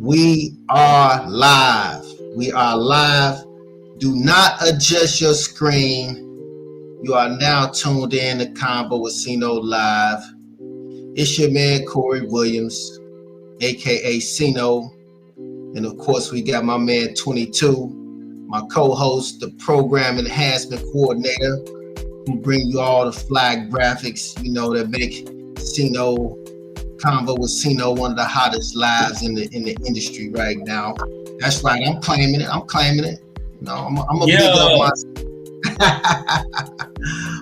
We are live. We are live. Do not adjust your screen. You are now tuned in to CONVO with CINO Live. It's your man Corey Williams, aka CINO, and of course we got my man 22, my co-host, the program enhancement coordinator, who bring you all the flag graphics, that make CINO CONVO with CINO one of the hottest lives in the industry right now. That's right. I'm claiming it. I'm a big up my.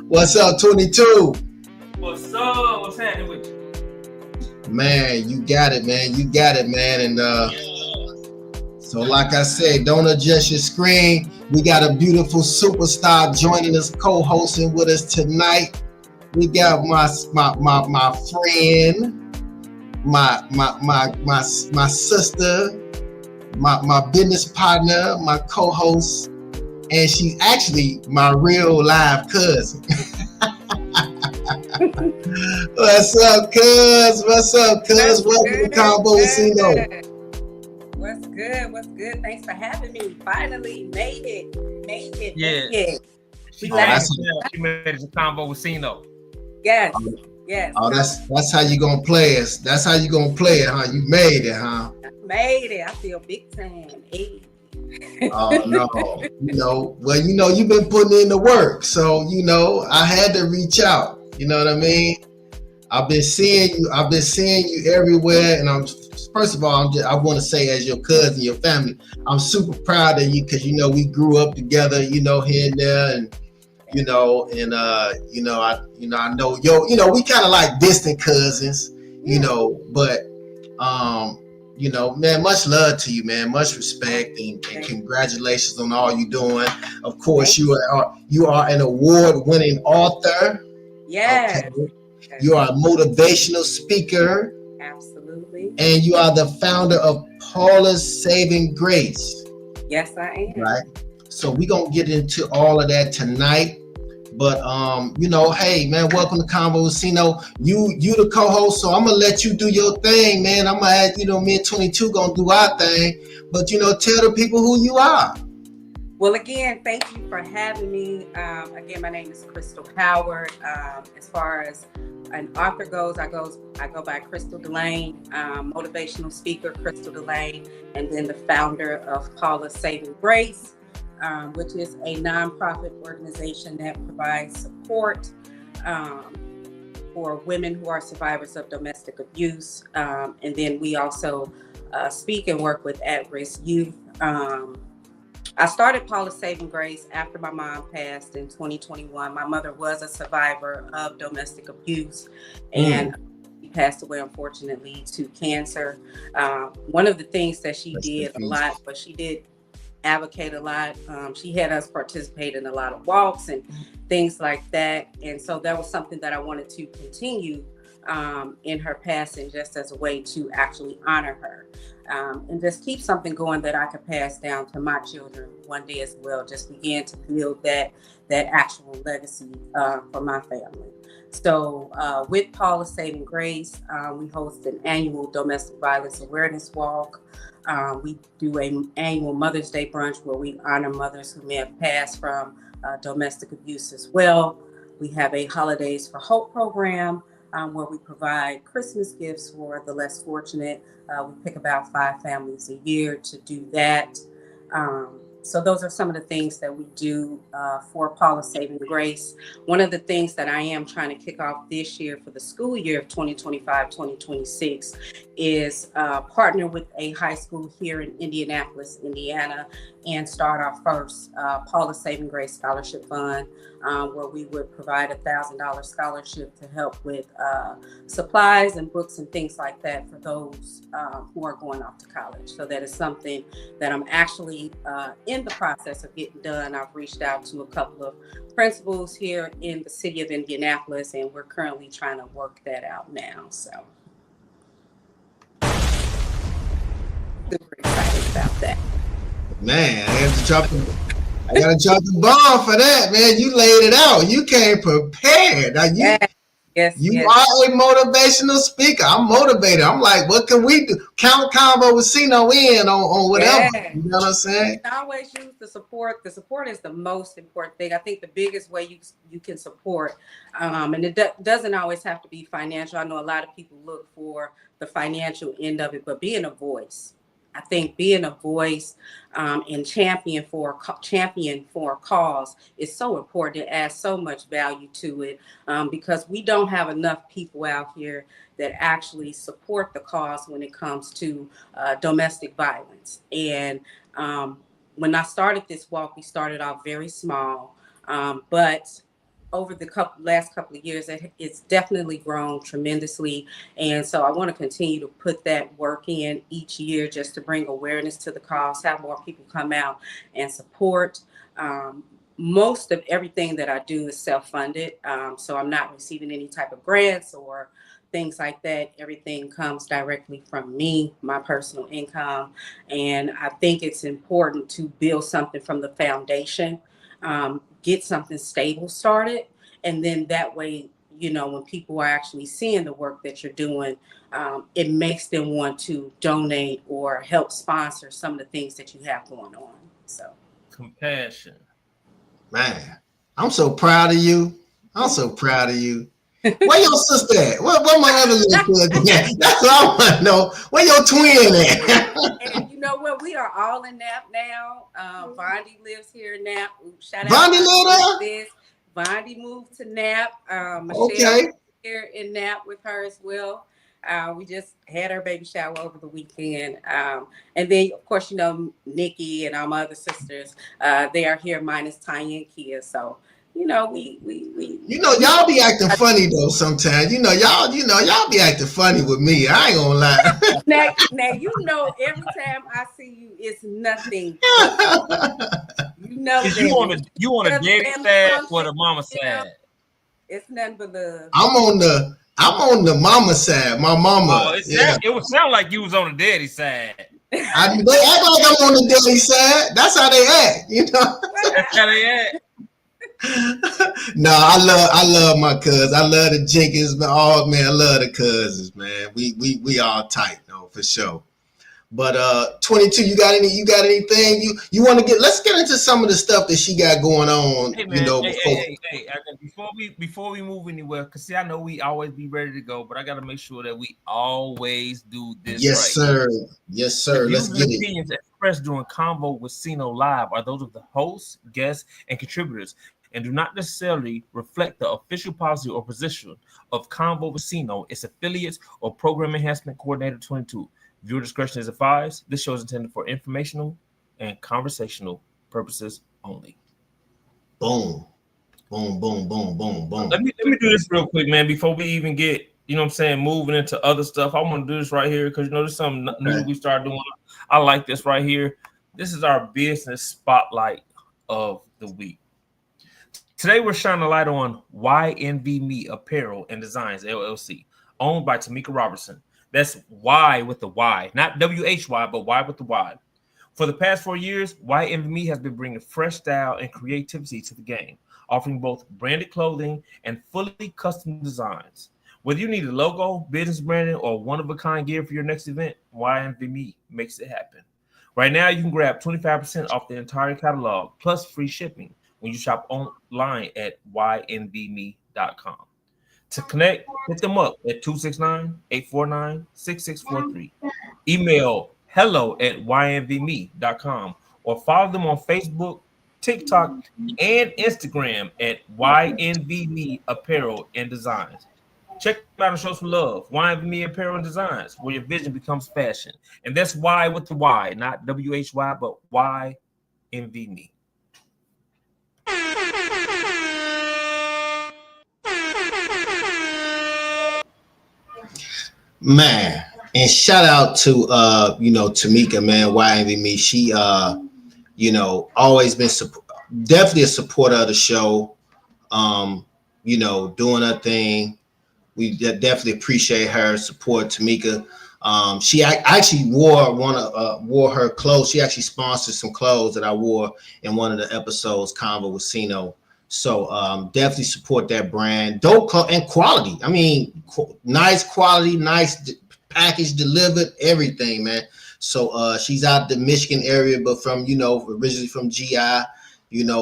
What's up, 22? What's up? What's happening with you? Man, you got it, man. And so like I said, don't adjust your screen. We got a beautiful superstar joining us, co-hosting with us tonight. We got my friend, my sister, my business partner, my co-host, and she's actually my real live cousin. What's up, cuz? Welcome to CONVO with CINO. What's good? Thanks for having me. Finally made it. Yeah. She made it to CONVO with CINO. Yes. Oh, that's how you gonna play us. That's how you gonna play it, huh? You made it, huh? Made it. I feel big time. Hey. Oh no. Well, you've been putting in the work, so I had to reach out. You know what I mean? I've been seeing you everywhere, and first of all, I want to say, as your cousin, your family, I'm super proud of you because we grew up together, here and there, and I know we kind of like distant cousins, but man, much love to you, man, much respect, and congratulations on all you're doing. Of course, you are an award-winning author. Yes. Okay. You are a motivational speaker. Absolutely. And you are the founder of Paula's Saving Grace. Yes, I am. Right. So we're gonna get into all of that tonight. But hey man, welcome to CONVO with CINO. You the co-host, so I'm gonna let you do your thing, man. I'm gonna add, me and 22 gonna do our thing. But tell the people who you are. Well, again, thank you for having me. Again, my name is Crystal Howard. As far as an author goes, I go by Crystal Delaine, motivational speaker Crystal Delaine, and then the founder of Paula's Saving Grace, which is a nonprofit organization that provides support for women who are survivors of domestic abuse. And then we also speak and work with at-risk youth. I started Paula's Saving Grace after my mom passed in 2021. My mother was a survivor of domestic abuse and passed away, unfortunately, to cancer. One of the things that she did a lot, but she did advocate a lot. She had us participate in a lot of walks and things like that. And so that was something that I wanted to continue in her passing, just as a way to actually honor her. And just keep something going that I could pass down to my children one day as well. Just begin to build that actual legacy for my family. So with Paula's Saving Grace, we host an annual domestic violence awareness walk. We do an annual Mother's Day brunch where we honor mothers who may have passed from domestic abuse as well. We have a Holidays for Hope program where we provide Christmas gifts for the less fortunate. We pick about 5 families a year to do that. So those are some of the things that we do for Paula's Saving Grace. One of the things that I am trying to kick off this year for the school year of 2025-2026 is partner with a high school here in Indianapolis, Indiana, and start our first Paula's Saving Grace Scholarship Fund, where we would provide $1,000 scholarship to help with supplies and books and things like that for those who are going off to college. So that is something that I'm actually in the process of getting done. I've reached out to a couple of principals here in the city of Indianapolis, and we're currently trying to work that out now. So super excited about that. Man, I gotta drop the bomb for that, man. You laid it out. You came prepared. Now Yes, You yes. are a motivational speaker. I'm motivated. I'm like, what can we do? Count Convo with CINO in on whatever. Yeah. You know what I'm saying? You can always use the support. The support is the most important thing. I think the biggest way you can support, and it doesn't always have to be financial. I know a lot of people look for the financial end of it, but being a voice. I think being a voice and champion for a cause is so important. It adds so much value to it because we don't have enough people out here that actually support the cause when it comes to domestic violence. And when I started this walk, we started off very small, but over the last couple of years, it's definitely grown tremendously. And so I want to continue to put that work in each year just to bring awareness to the cause, have more people come out and support. Most of everything that I do is self-funded. So I'm not receiving any type of grants or things like that. Everything comes directly from me, my personal income. And I think it's important to build something from the foundation, get something stable started. And then that way, when people are actually seeing the work that you're doing, it makes them want to donate or help sponsor some of the things that you have going on. So compassion. Man, I'm so proud of you. I'm so proud of you. Where your sister at? Where my other little cousin at? That's what I want to know. Where your twin at? And you know what? We are all in Nap now. Vondi lives here in Nap. Shout out Vondi live there? Vondi moved to Nap. Michelle Okay. here in Nap with her as well. We just had our baby shower over the weekend. And then, of course, Nikki and all my other sisters, they are here minus Tanya and Kia. So, we y'all be acting funny though sometimes. Y'all be acting funny with me. I ain't gonna lie. now, every time I see you, it's nothing. You on the daddy side or the mama side? It's nothing but love. I'm on the mama side. My mama. It would sound like you was on the daddy side. They act like I'm on the daddy side. That's how they act. That's how they act. No, I love my cousins. I love the Jenkins, man. Oh man, I love the cousins, man. We all tight though, for sure. But 22, you got anything you want to get? Let's get into some of the stuff that she got going on. Hey, man, before we move anywhere, because see, I know we always be ready to go, but I got to make sure that we always do this. Yes, right. sir. Yes, sir. Let's get it. Opinions expressed during Convo with CINO Live are those of the hosts, guests, and contributors, and do not necessarily reflect the official policy or position of Convo with CINO, its affiliates, or Program Enhancement Coordinator 22. Viewer discretion is advised. This show is intended for informational and conversational purposes only. Boom. Boom, boom, boom, boom, boom. Let me do this real quick, man, before we even get, moving into other stuff. I want to do this right here because, there's something new that we started doing. I like this right here. This is our business spotlight of the week. Today, we're shining a light on YNV Me Apparel and Designs, LLC, owned by Tamika Robertson. That's Y with the Y, not WHY, but Y with the Y. For the past 4 years, YNV Me has been bringing fresh style and creativity to the game, offering both branded clothing and fully custom designs. Whether you need a logo, business branding, or one-of-a-kind gear for your next event, YNV Me makes it happen. Right now, you can grab 25% off the entire catalog, plus free shipping, when you shop online at ynvme.com. To connect, hit them up at 269-849-6643. Email hello@ynvme.com or follow them on Facebook, TikTok, and Instagram at YNVMe Apparel and Designs. Check them out and show some love. YNVMe Apparel and Designs, where your vision becomes fashion. And that's Y with the Y, not WHY, but YNVMe. Man, and shout out to Tamika, man, YNV She always been definitely a supporter of the show. Doing her thing. We definitely appreciate her support, Tamika. She actually wore her clothes. She actually sponsored some clothes that I wore in one of the episodes, Convo with CINO. So definitely support that brand. Dope and quality. I mean, nice quality, nice package delivered, everything, man. So she's out the Michigan area, but from originally from GI.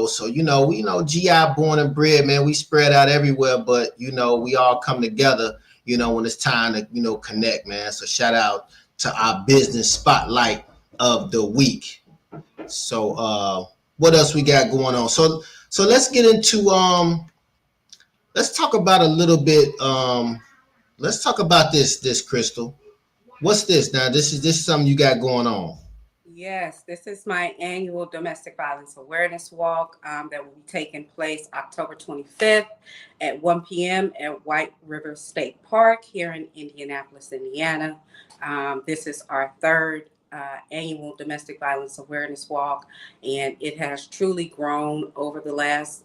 So we GI born and bred, man. We spread out everywhere, but we all come together. When it's time to connect, man. So shout out to our business spotlight of the week. So what else we got going on? So let's get into let's talk about a little bit let's talk about this Crystal. What's this now? This is something you got going on. Yes, this is my annual domestic violence awareness walk that will be taking place October 25th at 1 p.m. at White River State Park here in Indianapolis, Indiana. This is our third annual domestic violence awareness walk, and it has truly grown over the last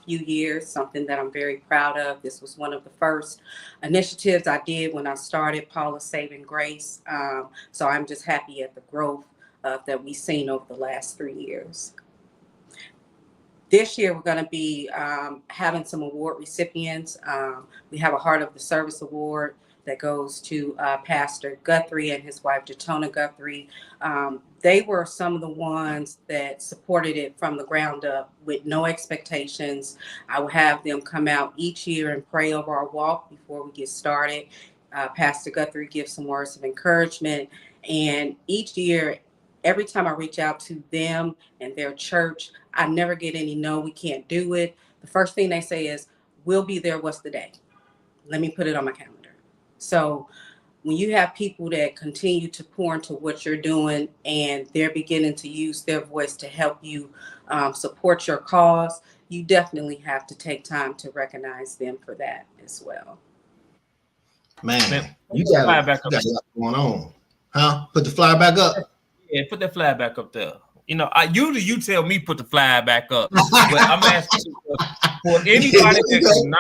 few years, something that I'm very proud of. This was one of the first initiatives I did when I started Paula's Saving Grace, so I'm just happy at the growth that we've seen over the last 3 years. This year, we're going to be having some award recipients. We have a Heart of the Service Award that goes to Pastor Guthrie and his wife, Jatona Guthrie. They were some of the ones that supported it from the ground up with no expectations. I will have them come out each year and pray over our walk before we get started. Pastor Guthrie gives some words of encouragement. And each year, every time I reach out to them and their church, I never get any no, we can't do it. The first thing they say is, we'll be there, what's the day? Let me put it on my calendar. So when you have people that continue to pour into what you're doing and they're beginning to use their voice to help you support your cause, you definitely have to take time to recognize them for that as well. Man, you got a lot going on. Huh? Put the flyer back up. Yeah, put that flag back up there. Usually you tell me put the flag back up, but I'm asking for anybody that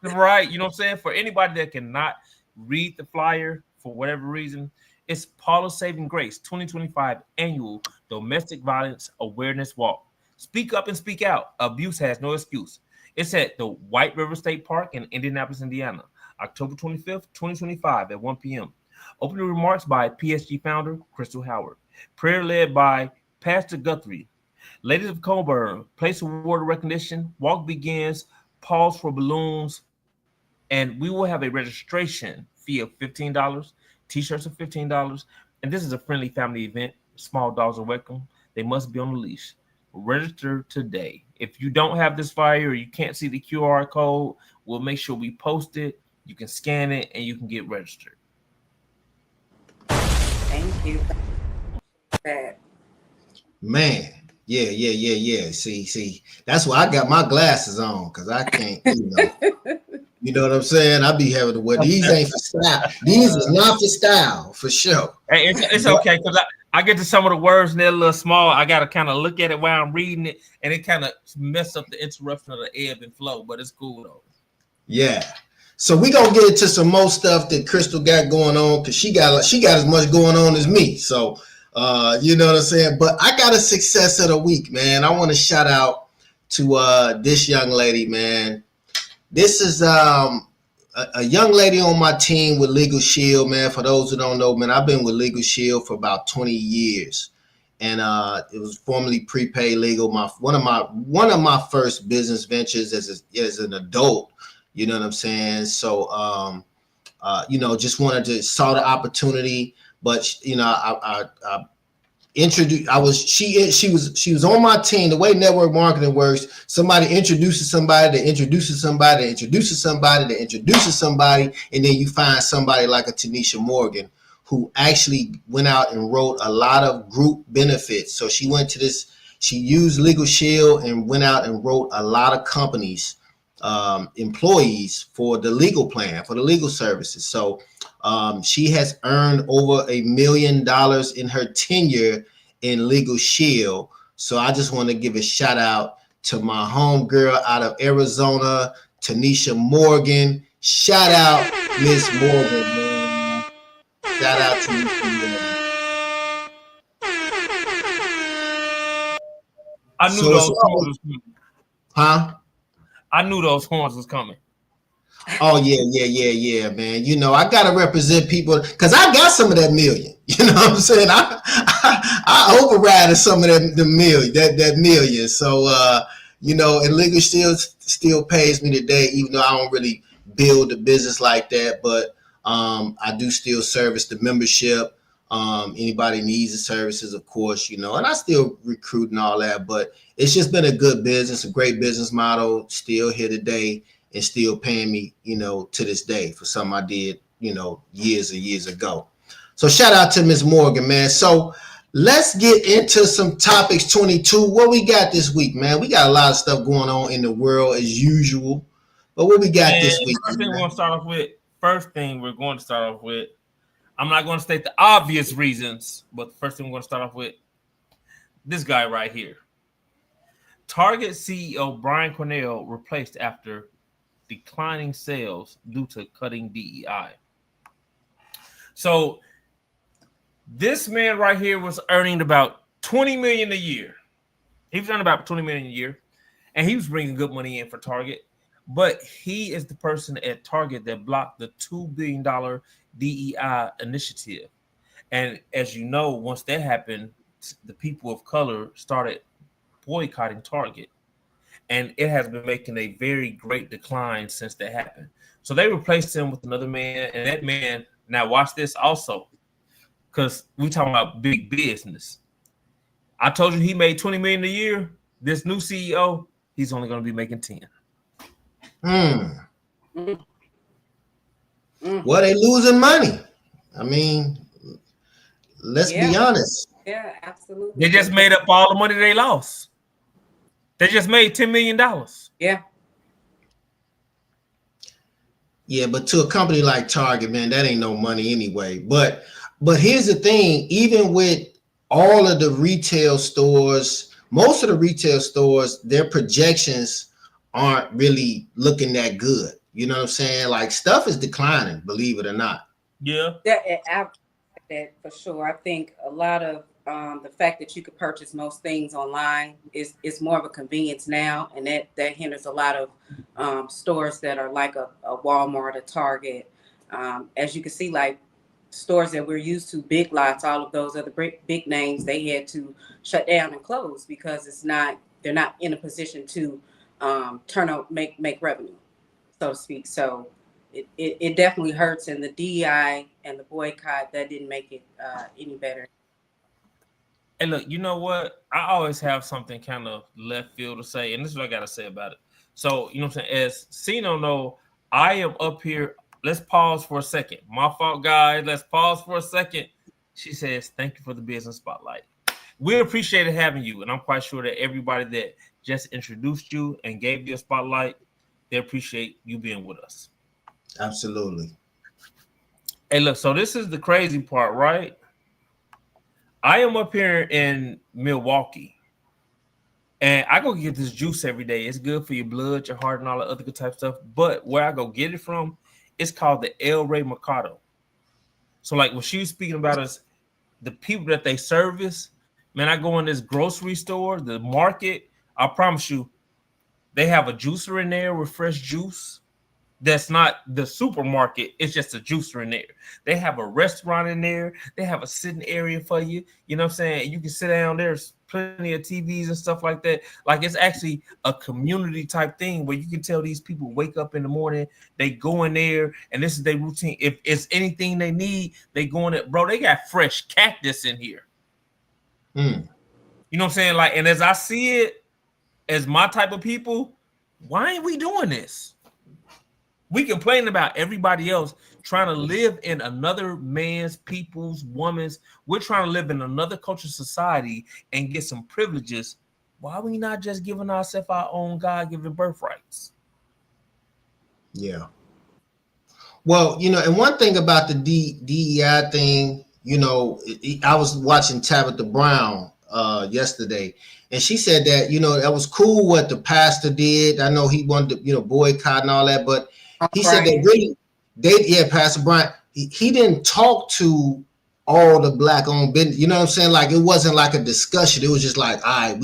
cannot, right? You know what I'm saying? For anybody that cannot read the flyer for whatever reason, it's Paula's Saving Grace 2025 Annual Domestic Violence Awareness Walk. Speak up and speak out. Abuse has no excuse. It's at the White River State Park in Indianapolis, Indiana, October 25th, 2025 at 1 p.m. Opening remarks by PSG founder Crystal Howard. Prayer led by Pastor Guthrie. Ladies of Coburn, place award of recognition. Walk begins. Pause for balloons. And we will have a registration fee of $15. T-shirts of $15. And this is a friendly family event. Small dogs are welcome. They must be on the leash. Register today. If you don't have this flyer or you can't see the QR code, we'll make sure we post it. You can scan it and you can get registered. Thank you. Man, yeah. See, that's why I got my glasses on, because I can't, you know what I'm saying? I be having to wear these. Ain't for style. These is not for style, for sure. Hey, it's okay, because I get to some of the words and they're a little small. I got to kind of look at it while I'm reading it, and it kind of mess up the interruption of the ebb and flow, but it's cool though. Yeah. So we gonna get into some more stuff that Crystal got going on, because she got as much going on as me. So you know what I'm saying? But I got a success of the week, man. I want to shout out to this young lady, man. This is a young lady on my team with Legal Shield, man. For those who don't know, man, I've been with Legal Shield for about 20 years. And it was formerly Prepaid Legal, one of my first business ventures as an adult. You know what I'm saying? So, just wanted to saw the opportunity, but I introduced. She was on my team. The way network marketing works, somebody introduces somebody, that introduces somebody, that introduces somebody, that introduces somebody, and then you find somebody like a Tanisha Morgan, who actually went out and wrote a lot of group benefits. So she went to this. She used Legal Shield and went out and wrote a lot of companies. Employees for the legal plan, for the legal services. So she has earned over $1 million in her tenure in Legal Shield. So I just want to give a shout out to my homegirl out of Arizona, Tanisha Morgan. Shout out, Miss Morgan, man. Shout out to you. I knew those. Huh? I knew those horns was coming. Oh yeah, man. You know, I gotta represent people because I got some of that million. You know what I'm saying? I overrided some of that million. So you know, and legal still pays me today, even though I don't really build a business like that. But I do still service the membership. Anybody needs the services, of course, you know, and I still recruit and all that. But it's just been a good business, a great business model. Still here today. And still paying me, you know, to this day for something I did, you know, years and years ago. So shout out to Ms. Morgan, man. So let's get into some topics 22. What we got this week, man? We got a lot of stuff going on in the world as usual. But what we got this week? First thing we're going to start off with, I'm not going to state the obvious reasons, but the first thing we're going to start off with, this guy right here. Target CEO Brian Cornell replaced after declining sales due to cutting DEI. So this man right here was earning about $20 million a year. He was earning about $20 million a year, and he was bringing good money in for Target. But he is the person at Target that blocked the $2 billion DEI initiative. And as you know, once that happened, the people of color started boycotting Target. And it has been making a very great decline since that happened. So they replaced him with another man. And that man, now watch this also, because we're talking about big business. I told you he made $20 million a year. This new CEO, he's only going to be making 10. Well, they losing money. I mean, let's be honest. Yeah, absolutely. They just made up all the money they lost. They just made $10 million. Yeah. Yeah, but to a company like Target, man, that ain't no money anyway. But here's the thing, even with all of the retail stores, most of the retail stores, their projections aren't really looking that good. You know what I'm saying? Like stuff is declining, believe it or not. Yeah. That for sure. I think a lot of the fact that you could purchase most things online is more of a convenience now, and that hinders a lot of stores that are like a Walmart, a Target. As you can see, like stores that we're used to, Big Lots, all of those other big names, they had to shut down and close because they're not in a position to make revenue, so to speak. So it definitely hurts, and the DEI and the boycott, that didn't make it any better. And look, you know what? I always have something kind of left field to say, and this is what I got to say about it. So, you know what I'm saying? As CINO know, I am up here. Let's pause for a second. My fault, guys. Let's pause for a second. She says, thank you for the business spotlight. We appreciate having you, and I'm quite sure that everybody that just introduced you and gave you a spotlight, they appreciate you being with us. Absolutely. Hey, look, so this is the crazy part, right? I am up here in Milwaukee, and I go get this juice every day. It's good for your blood, your heart, and all the other good type stuff. But where I go get it from, it's called the El Rey Mercado. So, like, what she was speaking about is the people that they service. Man, I go in this grocery store, the market. I promise you, they have a juicer in there with fresh juice. That's not the supermarket. It's just a juicer in there. They have a restaurant in there. They have a sitting area for you. You know what I'm saying? You can sit down. There's plenty of TVs and stuff like that. Like it's actually a community type thing where you can tell these people wake up in the morning, they go in there, and this is their routine. If it's anything they need, they go in it. Bro, they got fresh cactus in here. You know what I'm saying? Like, and as I see it, as my type of people, why ain't we doing this? We complain about everybody else trying to live in another man's, people's, woman's. We're trying to live in another culture, society, and get some privileges. Why are we not just giving ourselves our own God-given birthrights? Yeah. Well, you know, and one thing about the DEI thing, you know, I was watching Tabitha Brown yesterday, and she said that, you know, that was cool what the pastor did. I know he wanted to, you know, boycott and all that, but he said that really, Pastor Brian, he didn't talk to all the black-owned business. You know what I'm saying? Like it wasn't like a discussion. It was just like, all right,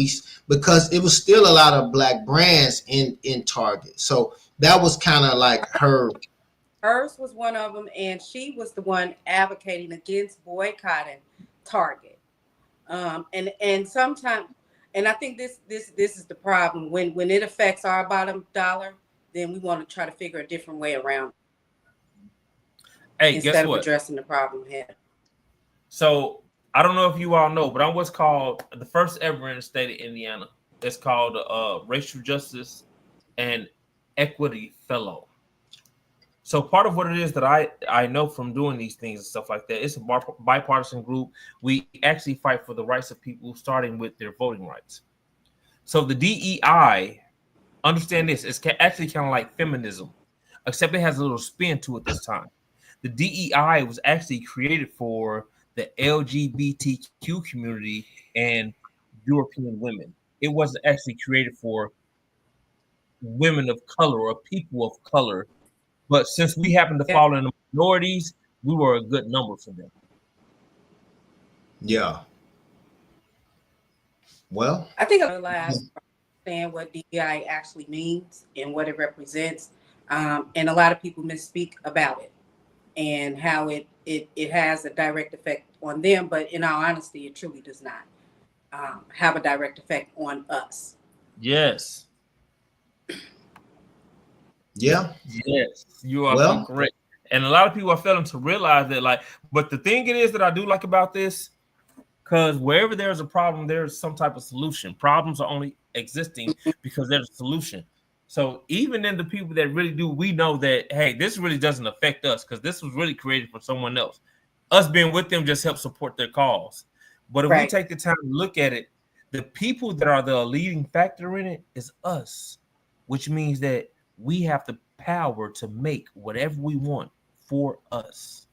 because it was still a lot of black brands in Target. So that was kind of like her. Hers was one of them, and she was the one advocating against boycotting Target. And sometimes, and I think this is the problem when it affects our bottom dollar, then we want to try to figure a different way around Hey, instead guess of what? addressing the problem head. So I don't know if you all know, but I'm what's called the first ever in the state of Indiana. It's called Racial Justice and Equity Fellow. So part of what it is that I know from doing these things and stuff like that, it's a bipartisan group. We actually fight for the rights of people, starting with their voting rights. So the DEI, understand this, it's actually kind of like feminism, except it has a little spin to it this time. The DEI was actually created for the LGBTQ community and European women. It wasn't actually created for women of color or people of color. But since we happen to fall in the minorities, we were a good number for them. Yeah. Well, I think I realized understand what DEI actually means and what it represents, and a lot of people misspeak about it and how it has a direct effect on them. But in all honesty, it truly does not have a direct effect on us. Yes. yeah. Yes, you are so Well, correct. And a lot of people are failing to realize that, like, but the thing it is that I do like about this, because wherever there's a problem, there's some type of solution. Problems are only existing because there's a solution. So even in the people that really do, we know that, hey, this really doesn't affect us because this was really created for someone else. Us being with them just helps support their cause. But if we Right. take the time to look at it, the people that are the leading factor in it is us, which means that we have the power to make whatever we want for us.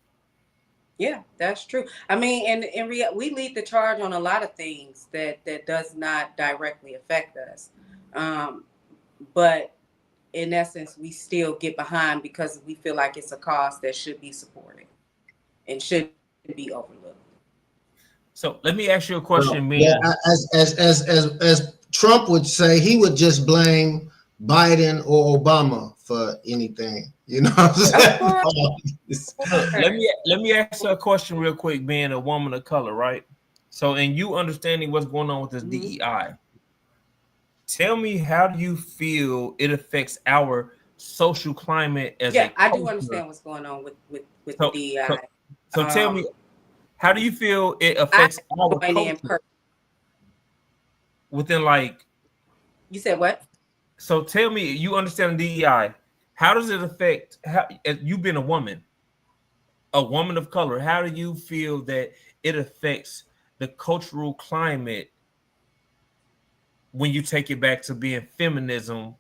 Yeah, that's true. I mean, and we lead the charge on a lot of things that does not directly affect us, but in essence, we still get behind because we feel like it's a cause that should be supported and shouldn't be overlooked. So let me ask you a well, question, yeah. man. As Trump would say, he would just blame Biden or Obama for anything. You know what I'm saying? Look, let me ask you a question real quick, being a woman of color, right? So, and you understanding what's going on with this DEI, tell me, how do you feel it affects our social climate as a Yeah, I culture? do understand what's going on with the So, DEI. so tell me, how do you feel it I affects our joined in culture within, like, You said what? so tell me, you understand DEI, how does it affect, how, as you being a woman of color, how do you feel that it affects the cultural climate when you take it back to being feminism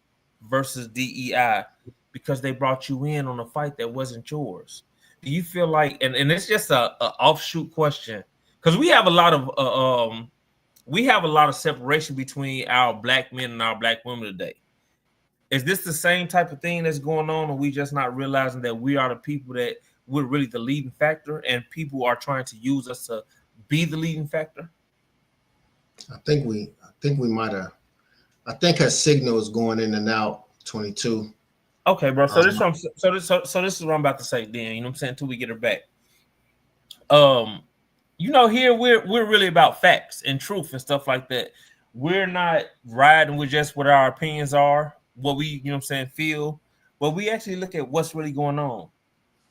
versus DEI, because they brought you in on a fight that wasn't yours? Do you feel like, and it's just a offshoot question, because we have a lot of separation between our black men and our black women today. Is this the same type of thing that's going on, or we just not realizing that we are the people that we're really the leading factor, and people are trying to use us to be the leading factor? I think we might have. I think her signal is going in and out. 22. Okay, bro. So this is what I'm about to say. Then, you know what I'm saying, until we get her back. Here we're really about facts and truth and stuff like that. We're not riding with just what our opinions are, what we, you know what I'm saying, feel, but we actually look at what's really going on.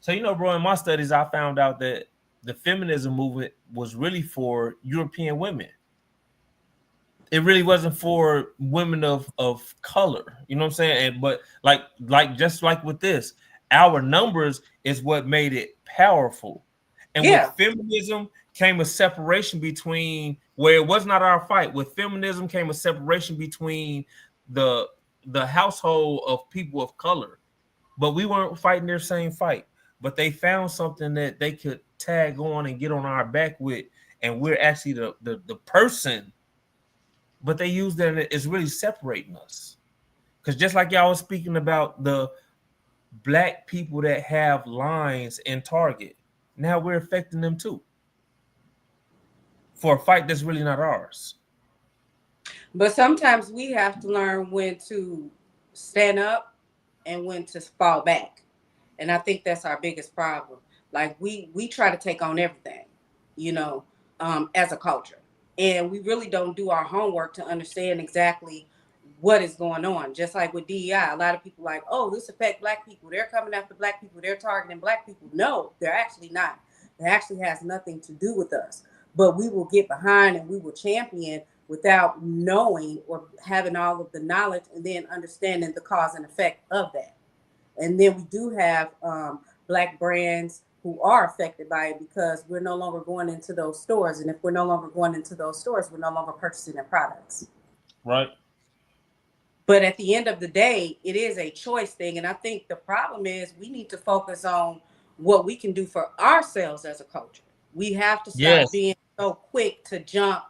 So, bro, in my studies, I found out that the feminism movement was really for European women. It really wasn't for women of color. You know what I'm saying? But just like with this, our numbers is what made it powerful. And with feminism came a separation between, where it was not our fight. With feminism came a separation between the household of people of color. But we weren't fighting their same fight. But they found something that they could tag on and get on our back with. And we're actually the person, but they use that as really separating us. Because just like y'all was speaking about the black people that have lines in Target, now we're affecting them too, for a fight that's really not ours. But sometimes we have to learn when to stand up and when to fall back. And I think that's our biggest problem. Like we try to take on everything, you know, as a culture, and we really don't do our homework to understand exactly what is going on. Just like with DEI, a lot of people like, oh, this affects black people. They're coming after black people. They're targeting black people. No, they're actually not. It actually has nothing to do with us. But we will get behind and we will champion without knowing or having all of the knowledge and then understanding the cause and effect of that. And then we do have black brands who are affected by it because we're no longer going into those stores. And if we're no longer going into those stores, we're no longer purchasing their products. Right. But at the end of the day, it is a choice thing. And I think the problem is we need to focus on what we can do for ourselves as a culture. We have to stop being so quick to jump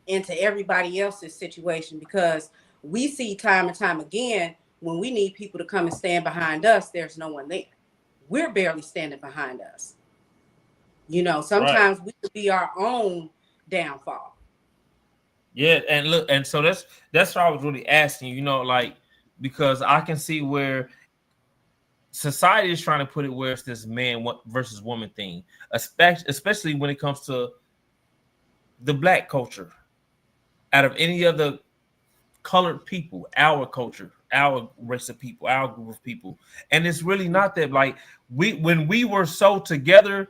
into everybody else's situation, because we see time and time again, when we need people to come and stand behind us, there's no one there. We're barely standing behind us. You know, sometimes we could be our own downfall. Yeah, and look, and so that's what I was really asking, you know, like, because I can see where society is trying to put it where it's this man versus woman thing, especially when it comes to the black culture. Out of any other colored people, our culture, our race of people, our group of people, and it's really not that. Like when we were so together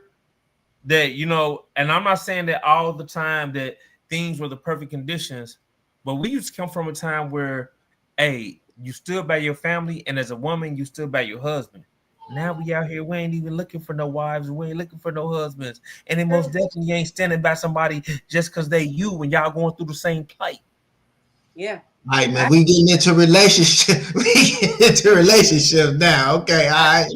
that, you know, and I'm not saying that all the time that things were the perfect conditions, but we used to come from a time where, hey, you stood by your family, and as a woman, you stood by your husband. Now we out here, we ain't even looking for no wives, we ain't looking for no husbands, and then most definitely ain't standing by somebody just because they you when y'all going through the same plight. Yeah. All right, man. We getting into relationship. We getting into relationship now. Okay, all right.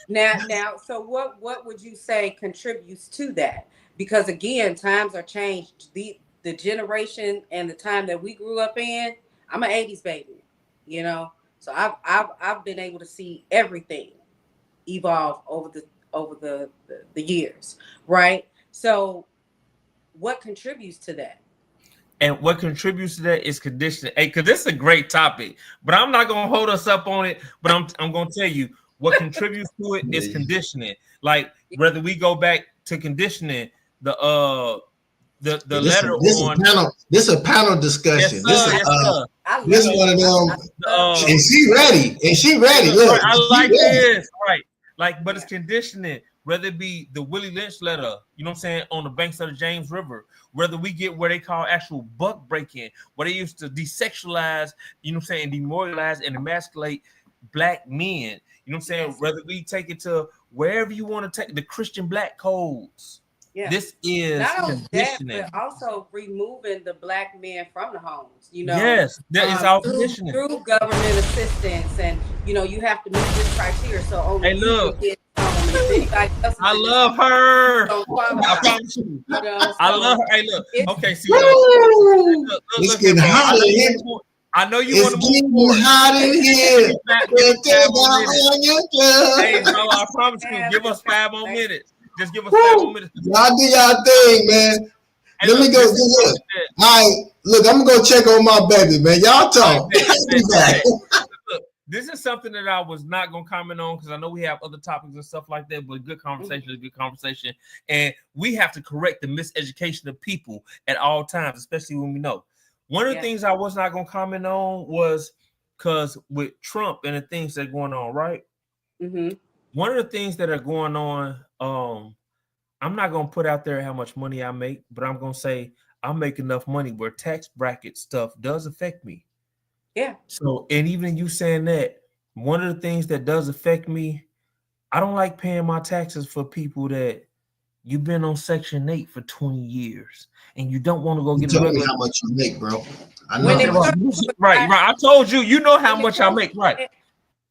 Now, so what would you say contributes to that? Because again, times are changed. The generation and the time that we grew up in. I'm an '80s baby, you know, so I've been able to see everything evolve over the years, right? So, what contributes to that? And what contributes to that is conditioning. Hey, because this is a great topic, but I'm not gonna hold us up on it. But I'm gonna tell you what contributes to it is conditioning. Like whether we go back to conditioning, the letter on this a panel discussion. Yes, sir, This one of them. And she ready. And she ready. Look, right, I like this. Right. Like, but it's conditioning, whether it be the Willie Lynch letter, you know what I'm saying, on the banks of the James River, whether we get where they call actual buck breaking, where they used to desexualize, you know what I'm saying, demoralize and emasculate black men, you know what I'm saying, whether we take it to wherever you want to take the Christian black codes. Yeah. This is not only that, but also removing the black men from the homes. You know, yes, that is all conditioning through government assistance, and you know you have to meet this criteria. So only you can get anybody else. I love her. I promise you. You know, I love her. Hey, look. Okay, see, it's getting hot in here. I know you want to move forward. Hot in here. Hey, bro, I promise you, give us 5 more minutes. Just give us 5 more minutes. Y'all do y'all thing, man. Hey, let me go. Look. All right, look, I'm gonna go check on my baby, man. Y'all talk. Look, this is something that I was not gonna comment on because I know we have other topics and stuff like that. But good conversation is good conversation, and we have to correct the miseducation of people at all times, especially when we know. One of the things I was not gonna comment on was because with Trump and the things that are going on, right? Mm-hmm. One of the things that are going on, I'm not going to put out there how much money I make, but I'm going to say I make enough money where tax bracket stuff does affect me. Yeah. So, and even you saying that, one of the things that does affect me, I don't like paying my taxes for people that you've been on Section 8 for 20 years and you don't want to go get a regular. How much you make, bro? I know. Right. I told you, you know how much I make, right?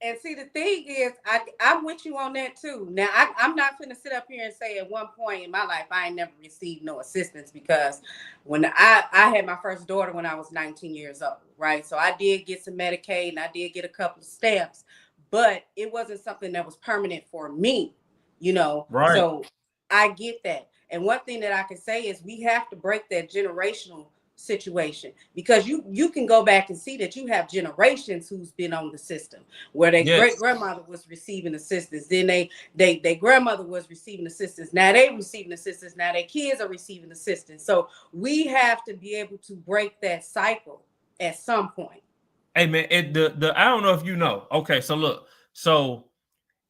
And see, the thing is, I'm with you on that too. Now, I'm not going to sit up here and say at one point in my life, I ain't never received no assistance, because when I had my first daughter when I was 19 years old, right? So I did get some Medicaid and I did get a couple of stamps, but it wasn't something that was permanent for me, you know? Right. So I get that. And one thing that I can say is we have to break that generational situation, because you can go back and see that you have generations who's been on the system where their great grandmother was receiving assistance, then they grandmother was receiving assistance, now they receiving assistance, now their kids are receiving assistance. So we have to be able to break that cycle at some point. Hey man, I don't know if you know. Okay, so look, so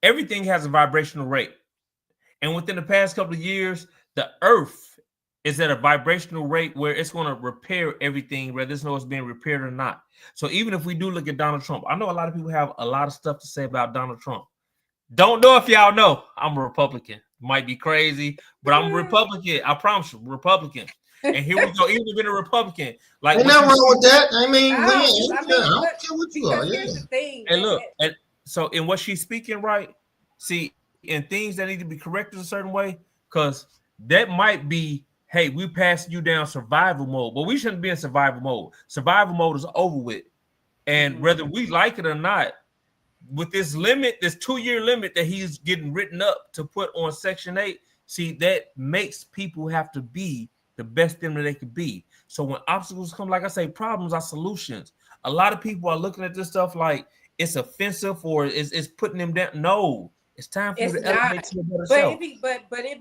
everything has a vibrational rate, and within the past couple of years, the Earth is at a vibrational rate where it's going to repair everything, whether it's being repaired or not. So even if we do look at Donald Trump, I know a lot of people have a lot of stuff to say about Donald Trump. Don't know if y'all know, I'm a Republican. Might be crazy, but I'm a Republican. I promise you, Republican. And here we go. Even being a Republican, like ain't nothing wrong with that. I mean, I don't care what you are. Here's the thing. And look, and so in what she's speaking, right? See, in things that need to be corrected a certain way, because that might be, hey, we passing you down survival mode, but we shouldn't be in survival mode. Survival mode is over with. And whether we like it or not, with this limit, this 2-year limit that he's getting written up to put on Section 8, see, that makes people have to be the best thing that they could be. So when obstacles come, like I say, problems are solutions. A lot of people are looking at this stuff like it's offensive or it's putting them down. No. It's time for you to elevate to a better self. But it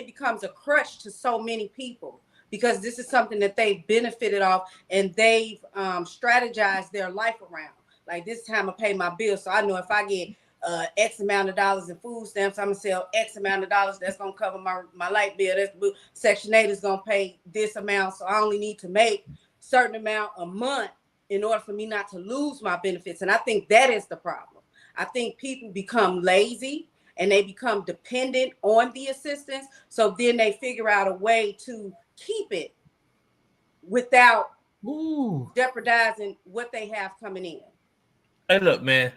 becomes a crutch to so many people, because this is something that they've benefited off and they've strategized their life around. Like, this time I pay my bills, so I know if I get X amount of dollars in food stamps, I'm gonna sell X amount of dollars. That's gonna cover my light bill. That's Section 8 is gonna pay this amount, so I only need to make certain amount a month in order for me not to lose my benefits. And I think that is the problem. I think people become lazy and they become dependent on the assistance. So then they figure out a way to keep it without jeopardizing what they have coming in. Hey, look, man,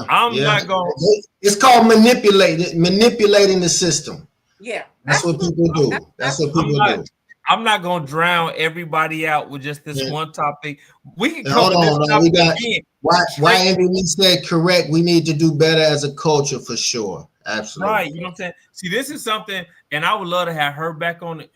I'm not going. It's called manipulating the system. Yeah, that's what people do. That's what people do. I'm not gonna drown everybody out with just this one topic. We can hold on. We got why Anthony said correct. We need to do better as a culture for sure. Absolutely. Right. You know what I'm saying? See, this is something, and I would love to have her back on it.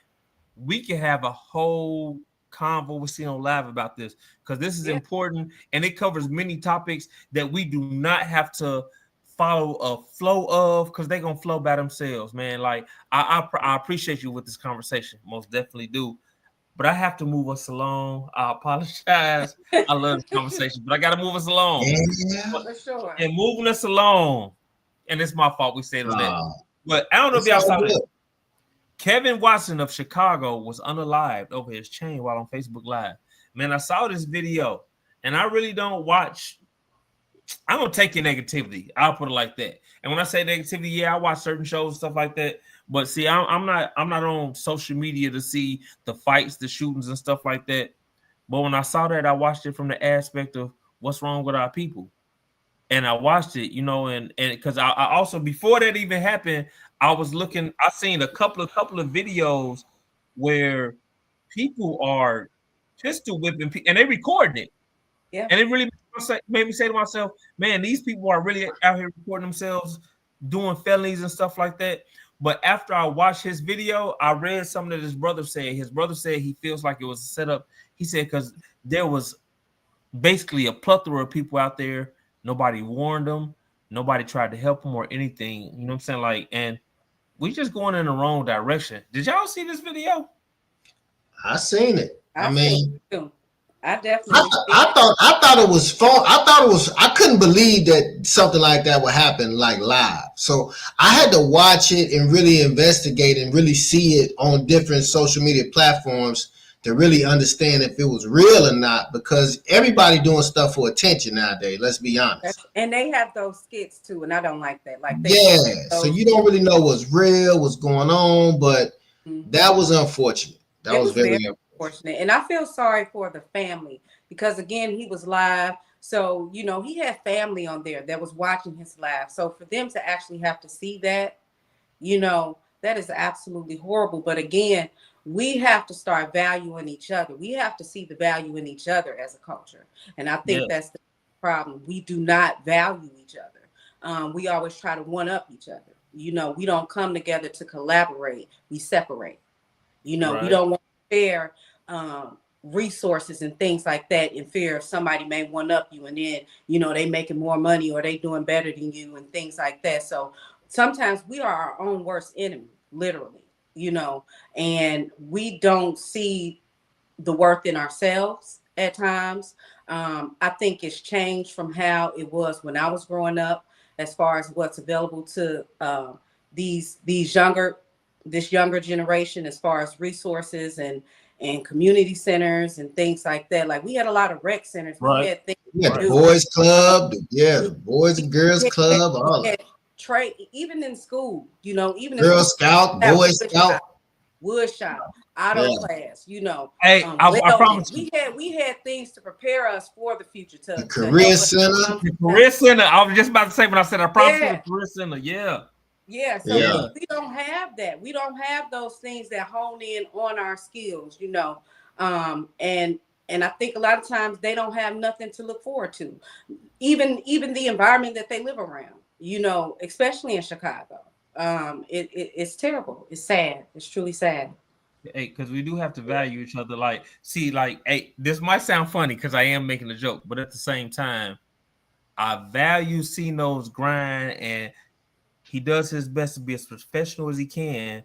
We can have a whole convo with CINO Live about this, because this is important and it covers many topics that we do not have to follow a flow of, because they're gonna flow by themselves, man. Like I appreciate you with this conversation, most definitely do, but I have to move us along. I apologize. I love the conversation, but I gotta move us along. For sure. And moving us along, and it's my fault we stayed on that. But I don't know if y'all saw that. Kevin Watson of Chicago was unalived over his chain while on Facebook Live. Man, I saw this video, and I really don't watch. I don't take your negativity. I'll put it like that. And when I say negativity, yeah, I watch certain shows and stuff like that. But see, I'm not on social media to see the fights, the shootings, and stuff like that. But when I saw that, I watched it from the aspect of what's wrong with our people. And I watched it, you know, and because I also, before that even happened, I was looking. I seen a couple of videos where people are pistol whipping, and they recording it. Yeah. And it really made me say to myself, man, these people are really out here recording themselves doing felonies and stuff like that. But after I watched his video, I read something that his brother said. His brother said he feels like it was a setup. He said because there was basically a plethora of people out there. Nobody warned them. Nobody tried to help them or anything. You know what I'm saying? Like, and we just going in the wrong direction. Did y'all see this video? I seen it. I mean, I definitely. I thought it was fun. I couldn't believe that something like that would happen like live. So I had to watch it and really investigate and really see it on different social media platforms to really understand if it was real or not, because everybody doing stuff for attention nowadays. Let's be honest. And they have those skits too, and I don't like that. Like, so you don't really know what's real, what's going on, but that was unfortunate. That was very unfortunate. And I feel sorry for the family, because again, he was live. So, you know, he had family on there that was watching his live. So for them to actually have to see that, you know, that is absolutely horrible. But again, we have to start valuing each other. We have to see the value in each other as a culture. And I think that's the problem. We do not value each other. We always try to one up each other. You know, we don't come together to collaborate. We separate. You know, we don't want to share resources and things like that in fear of somebody may one up you, and then, you know, they making more money or they doing better than you and things like that. So sometimes we are our own worst enemy, literally, you know, and we don't see the worth in ourselves at times. I think it's changed from how it was when I was growing up, as far as what's available to this younger generation, as far as resources and community centers and things like that. Like, we had a lot of rec centers. We had things. Yeah, the boys club, the boys and girls club, all that. Trade, even in school, you know, even Girl Scout, Boy Scout, wood shop, auto class, you know. Hey, I promise we had things to prepare us for the future. The career center. The career center. I was just about to say when I said I promise you the career center. So we don't have that. We don't have those things that hone in on our skills, you know. And I think a lot of times they don't have nothing to look forward to. Even the environment that they live around, you know, especially in Chicago. It's terrible. It's sad. It's truly sad. Hey, because we do have to value each other. Like, see, like, hey, this might sound funny because I am making a joke, but at the same time, I value CINO's grind, and he does his best to be as professional as he can,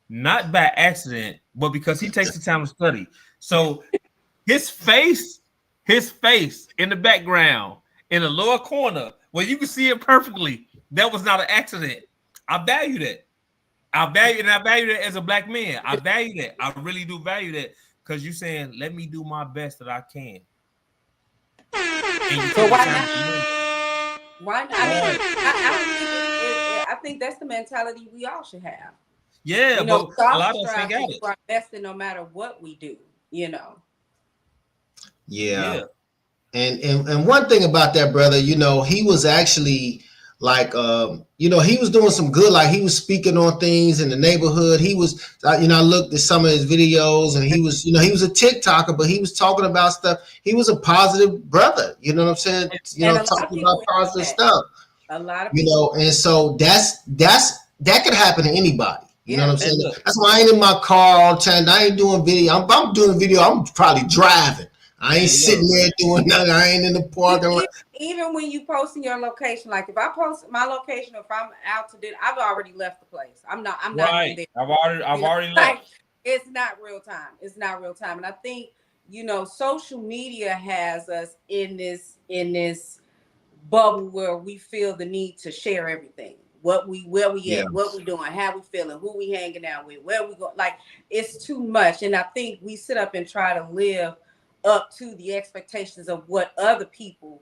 not by accident, but because he takes the time to study. So his face in the background, in the lower corner, where you can see it perfectly, that was not an accident. I value that. I value that as a black man. I value that. I really do value that, because you're saying, let me do my best that I can. So why not? Why not? I think that's the mentality we all should have. Yeah, you know, but a lot of us ain't got it. Do our best no matter what we do, you know. Yeah. And one thing about that brother, you know, he was actually like, you know, he was doing some good. Like, he was speaking on things in the neighborhood. He was, you know, I looked at some of his videos, and he was, you know, he was a TikToker, but he was talking about stuff. He was a positive brother. You know what I'm saying? You know, talking about positive stuff. A lot of people, you know, and so that could happen to anybody. You know what I'm saying? That's why I ain't in my car all the time. I ain't doing video. I'm doing video. I'm probably driving. I ain't sitting there doing nothing. I ain't in the park. Even when you posting your location, like if I post my location, or if I'm out to dinner, I've already left the place. I'm not even there. I've already left. Like, it's not real time. It's not real time. And I think, you know, social media has us in this bubble where we feel the need to share everything. Where we at, what we doing, how we feeling, who we hanging out with, where we go. Like, it's too much. And I think we sit up and try to live up to the expectations of what other people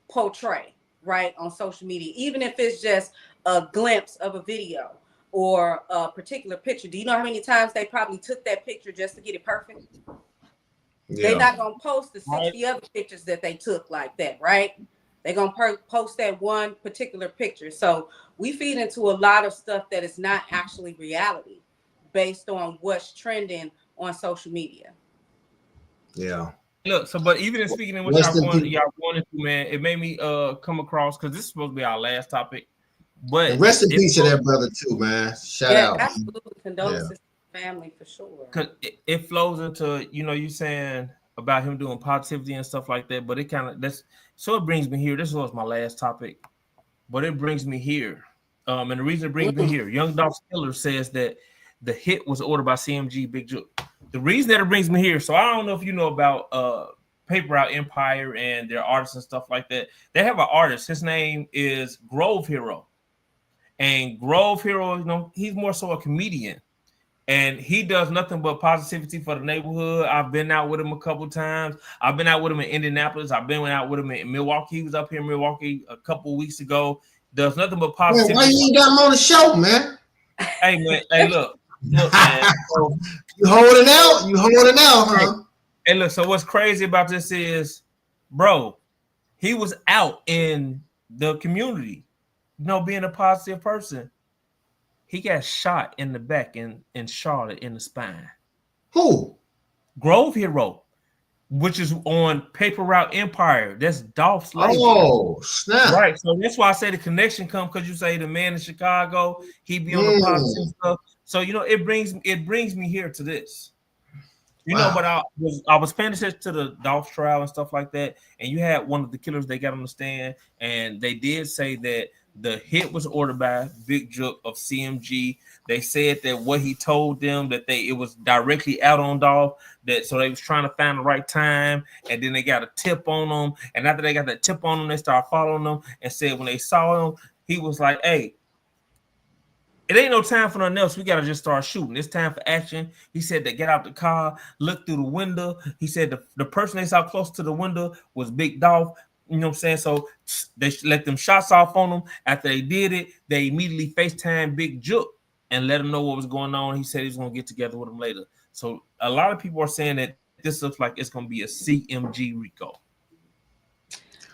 portray, right, on social media, even if it's just a glimpse of a video or a particular picture. Do you know how many times they probably took that picture just to get it perfect? They're not gonna post the 60 other pictures that they took like that, right? They're gonna post that one particular picture. So we feed into a lot of stuff that is not actually reality, based on what's trending on social media. Yeah. Look, so but even in speaking in what y'all wanted to, man, it made me come across, because this is supposed to be our last topic. But and rest in peace to that brother too, man. Shout out. Absolutely. Condolences to the family for sure. Because it flows into, you know, you saying about him doing positivity and stuff like that, but it kind of it brings me here. This was my last topic, but it brings me here. And the reason it brings me here, Young Dolph Skiller says that the hit was ordered by CMG Big Juke. The reason that it brings me here, so I don't know if you know about Paper Route Empire and their artists and stuff like that. They have an artist. His name is Grove Hero. And Grove Hero, you know, he's more so a comedian. And he does nothing but positivity for the neighborhood. I've been out with him a couple times. I've been out with him in Indianapolis. I've been out with him in Milwaukee. He was up here in Milwaukee a couple of weeks ago. Does nothing but positivity. Man, why you ain't got him on the show, man? Hey, man. Hey, look, man. So, you holding out? You holding out, huh? Hey, look, so what's crazy about this is, bro, he was out in the community, you know, being a positive person. He got shot in the back in Charlotte in the spine. Who? Grove Hero, which is on Paper Route Empire. That's Dolph's label. Oh, snap. Right. So that's why I say the connection comes, because you say the man in Chicago, he be on the positive stuff. So, you know, it brings me here to this. You know, but I was paying attention to the Dolph trial and stuff like that, and you had one of the killers they got on the stand, and they did say that the hit was ordered by Big Jook of CMG. They said that what he told them that it was directly out on Dolph, that so they was trying to find the right time, and then they got a tip on them, and after they got that tip on them, they started following them and said when they saw him, he was like, "Hey, it ain't no time for nothing else. We gotta just start shooting. It's time for action." He said they get out the car, look through the window. He said the person they saw close to the window was Big Dolph. You know what I'm saying? So they let them shots off on them. After they did it, they immediately FaceTime Big Jook and let him know what was going on. He said he was gonna get together with him later. So a lot of people are saying that this looks like it's gonna be a CMG Rico.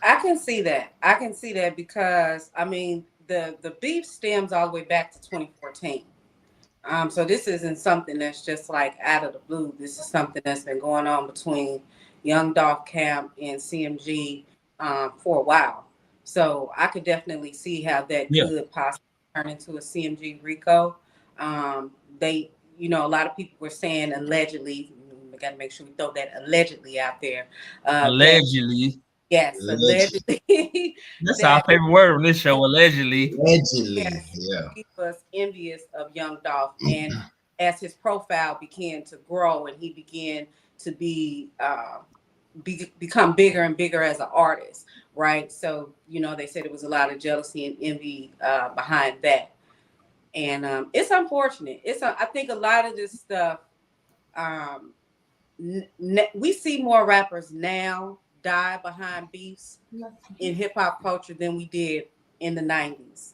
I can see that. I can see that because I mean the beef stems all the way back to 2014. So this isn't something that's just like out of the blue. This is something that's been going on between Young Dolph Camp and CMG for a while. So I could definitely see how that could possibly turn into a CMG Rico. They, a lot of people were saying allegedly. We got to make sure we throw that allegedly out there. Allegedly. Yes, allegedly. That's our favorite word on this show, allegedly. Allegedly, yes, yeah. he was envious of Young Dolph, and as his profile began to grow and he began to become bigger and bigger as an artist, right? So they said it was a lot of jealousy and envy behind that, and it's unfortunate. I think a lot of this stuff. We see more rappers now die behind beefs in hip hop culture than we did in the 90s.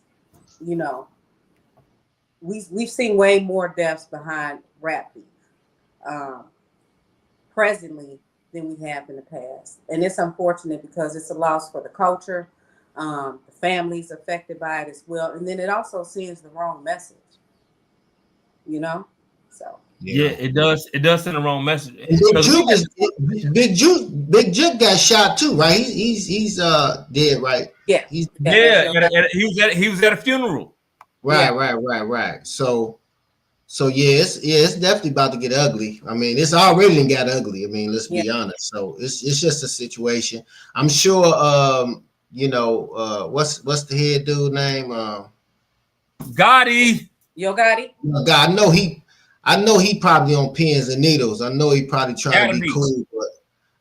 We've seen way more deaths behind rap beef presently than we have in the past, and it's unfortunate because it's a loss for the culture. The families affected by it as well, and then it also sends the wrong message. So. Yeah, it does. It does send the wrong message. Big Juke got shot too, right? He's dead, right? Yeah. He was at a funeral. Right. So it's definitely about to get ugly. I mean, it's already got ugly. I mean, let's be honest. So it's just a situation. I'm sure. What's the head dude name? Gotti. Yo, Gotti. God, I know he probably on pins and needles. I know he probably trying to be cool, but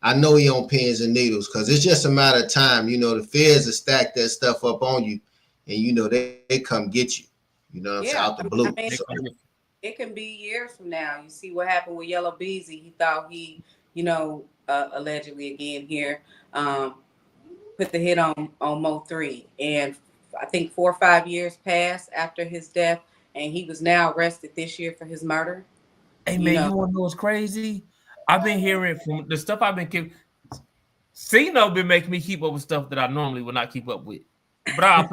I know he on pins and needles because it's just a matter of time. The feds will stack that stuff up on you, and they come get you. What I'm saying, out the blue. It can be years from now. You see what happened with Yellow Beezy. He thought he, allegedly again here, put the hit on Mo 3, and I think 4 or 5 years passed after his death. And he was now arrested this year for his murder. Hey, man, you want to know what's crazy? I've been hearing from the stuff I've been keeping. CINO been making me keep up with stuff that I normally would not keep up with. But I'm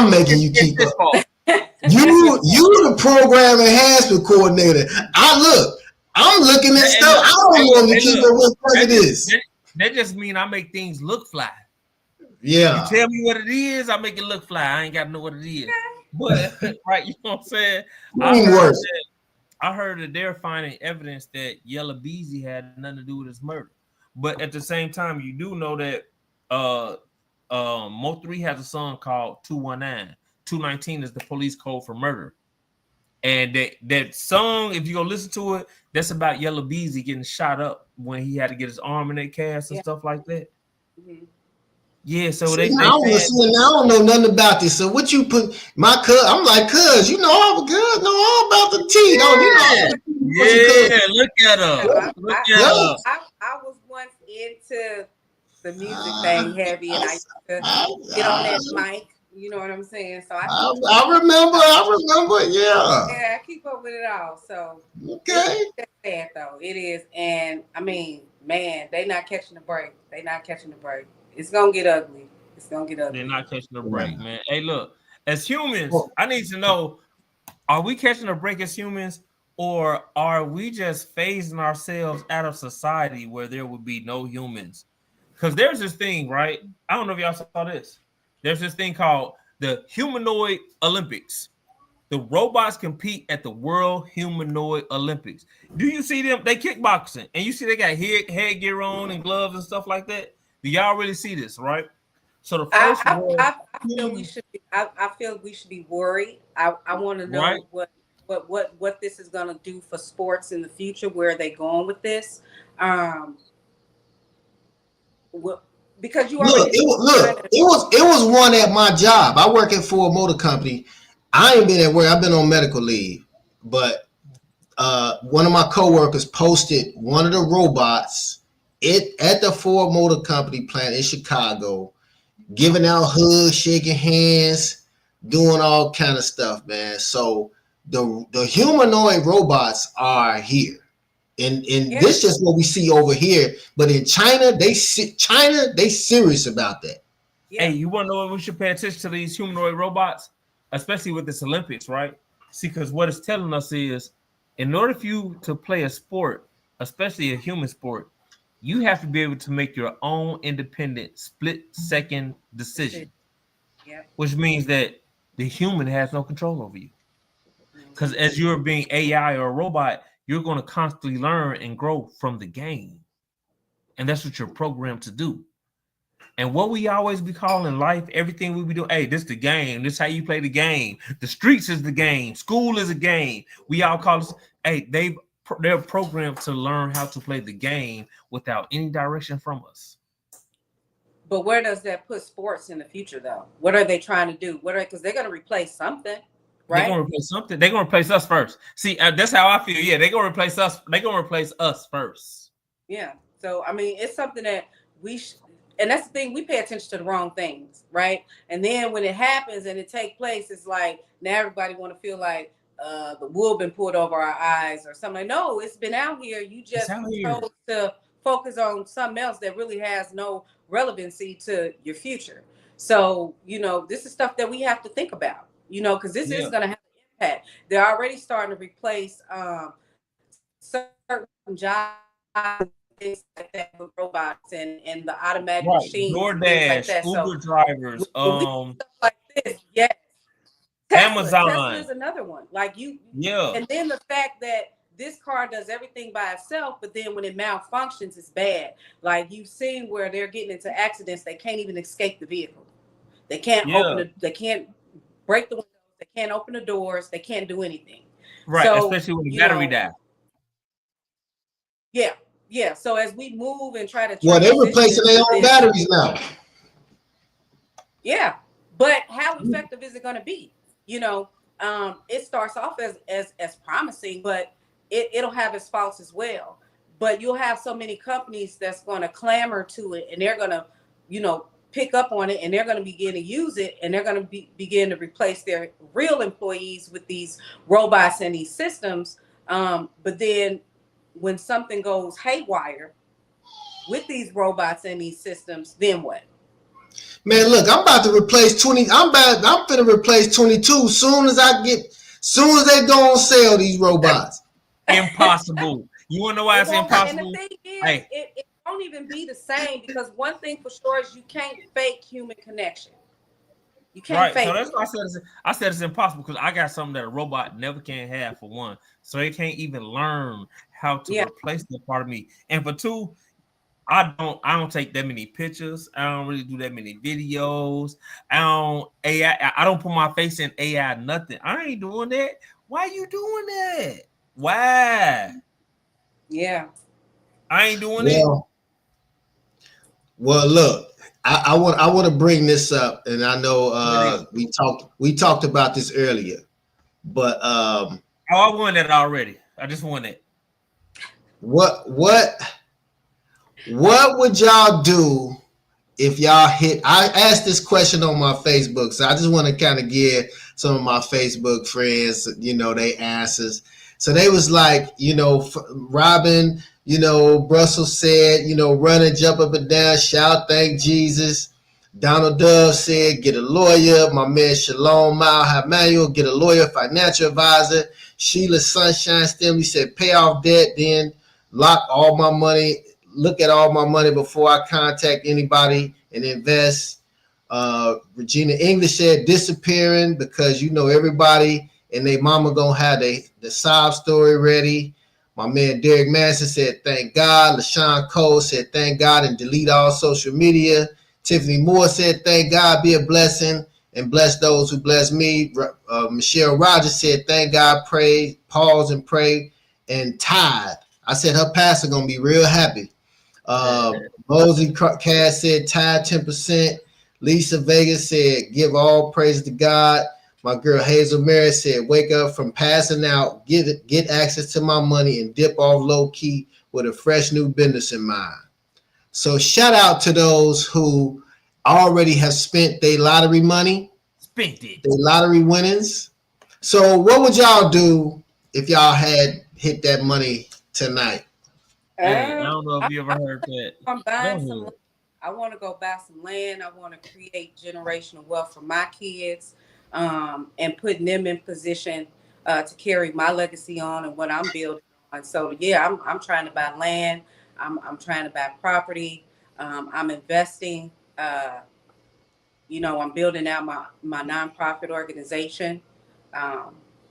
making you keep up. You the program enhancement coordinator. I'm looking at stuff. I don't want to keep up with what it is. That just means I make things look fly. Yeah. You tell me what it is, I make it look fly. I ain't got to know what it is. But right, you know what I'm saying? I heard that they're finding evidence that Yellow Beezy had nothing to do with his murder. But at the same time, you do know that Mo 3 has a song called 219. 219 is the police code for murder. And that song, if you go listen to it, that's about Yellow Beezy getting shot up when he had to get his arm in that cast and stuff like that. Mm-hmm. Yeah, so I don't know nothing about this. So what you put my cuz? I'm like, cuz, all about the tea. Look at her. I was once into the music thing heavy, and I used to get on that mic. You know what I'm saying? So I remember. Yeah. Yeah, I keep up with it all. So okay. It's sad though. It is, and I mean, man, they not catching the break. It's gonna get ugly. They're not catching a break, man. Hey, look, as humans, I need to know: are we catching a break as humans, or are we just phasing ourselves out of society where there would be no humans? Because there's this thing, right? I don't know if y'all saw this. There's this thing called the Humanoid Olympics. The robots compete at the World Humanoid Olympics. Do you see them? They kickboxing, and you see they got headgear on and gloves and stuff like that. Do y'all really see this, right? So the first one, I feel we should be. I feel we should be worried. I want to right? know what this is going to do for sports in the future. Where are they going with this? Because you Look, already it was one at my job. I work for a motor company. I ain't been at work. I've been on medical leave, but one of my coworkers posted one of the robots at the Ford Motor Company plant in Chicago, giving out hugs, shaking hands, doing all kind of stuff, man. So the humanoid robots are here. And this is what we see over here. But in China, they serious about that. Hey, you want to know what we should pay attention to these humanoid robots, especially with this Olympics, right? See, because what it's telling us is, in order for you to play a sport, especially a human sport, you have to be able to make your own independent split-second decision, which means that the human has no control over you. Because as you're being AI or a robot, you're going to constantly learn and grow from the game. And that's what you're programmed to do. And what we always be calling life, everything we be doing, hey, this the game. This how you play the game. The streets is the game. School is a game. We all call this, hey, they're programmed to learn how to play the game without any direction from us. But where does that put sports in the future, though? What are they trying to do? Because they're going to replace something. Right? They're gonna replace something. They're gonna replace us first. See, that's how I feel. Yeah, they're gonna replace us. They're gonna replace us first. Yeah. So I mean, it's something that and that's the thing. We pay attention to the wrong things, right? And then when it happens and it takes place, it's like now everybody want to feel like the wool been pulled over our eyes or something. Like, no, it's been out here. You just chose to focus on something else that really has no relevancy to your future. So this is stuff that we have to think about. Because this is going to have an impact. They're already starting to replace certain jobs, things like that with robots and the automatic machines, DoorDash, like that. Uber drivers, stuff like this, yes. Amazon. Tesla is another one. Like and then the fact that this car does everything by itself, but then when it malfunctions, it's bad. Like you've seen where they're getting into accidents, they can't even escape the vehicle. They can't they can't break the windows, they can't open the doors, they can't do anything. Right, so, especially when the battery dies. Yeah. So as we move and try to they're replacing their own batteries now. Yeah, but how effective is it going to be? It starts off as promising, but it'll have its faults as well. But you'll have so many companies that's going to clamor to it, and they're going to, pick up on it, and they're going to begin to use it, and they're going to begin to replace their real employees with these robots and these systems. But then when something goes haywire with these robots and these systems, then what? Man, look, I'm about to replace 20. I'm finna replace 22 soon as they go on sale, these robots. Impossible. You wanna know why it's impossible? And the thing is, it won't even be the same, because one thing for sure is you can't fake human connection. You can't fake. So that's why I said it's impossible, because I got something that a robot never can have, for one. So it can't even learn how to replace that part of me. And for two, I don't take that many pictures. I don't really do that many videos. I don't put my face in AI, nothing. I ain't doing that. Why are you doing that? Why? Yeah. I ain't doing it. Well, look, I want to bring this up, and I know we talked about this earlier, but I won that already. I just won it. What would y'all do if y'all hit? I asked this question on my Facebook, so I just want to kind of give some of my Facebook friends, they answers. So they was like, Robin, Brussels said, run and jump up and down, shout, thank Jesus. Donald Dove said, get a lawyer. My man Shalom Manuel, get a lawyer, financial advisor. Sheila Sunshine Stimley said, pay off debt, then lock all my money. Look at all my money before I contact anybody and invest. Regina English said, disappearing, because everybody and they mama gonna have the sob story ready. My man Derek Manson said, thank God. LaShawn Cole said, thank God, and delete all social media. Tiffany Moore said, thank God, be a blessing, and bless those who bless me. Michelle Rogers said, thank God, pray, pause and pray, and tithe. I said her pastor going to be real happy. Mosey Cass said, tithe 10%. Lisa Vegas said, give all praise to God. My girl Hazel Mary said, wake up from passing out, get access to my money, and dip off low key with a fresh new business in mind. So shout out to those who already have spent their lottery money, spent it, their lottery winnings. So what would y'all do if y'all had hit that money tonight? Hey, I don't know if you ever heard that. I'm buying some. I want to go buy some land. I want to create generational wealth for my kids, and putting them in position to carry my legacy on and what I'm building on. So yeah, I'm trying to buy land. I'm trying to buy property. I'm investing. I'm building out my nonprofit organization.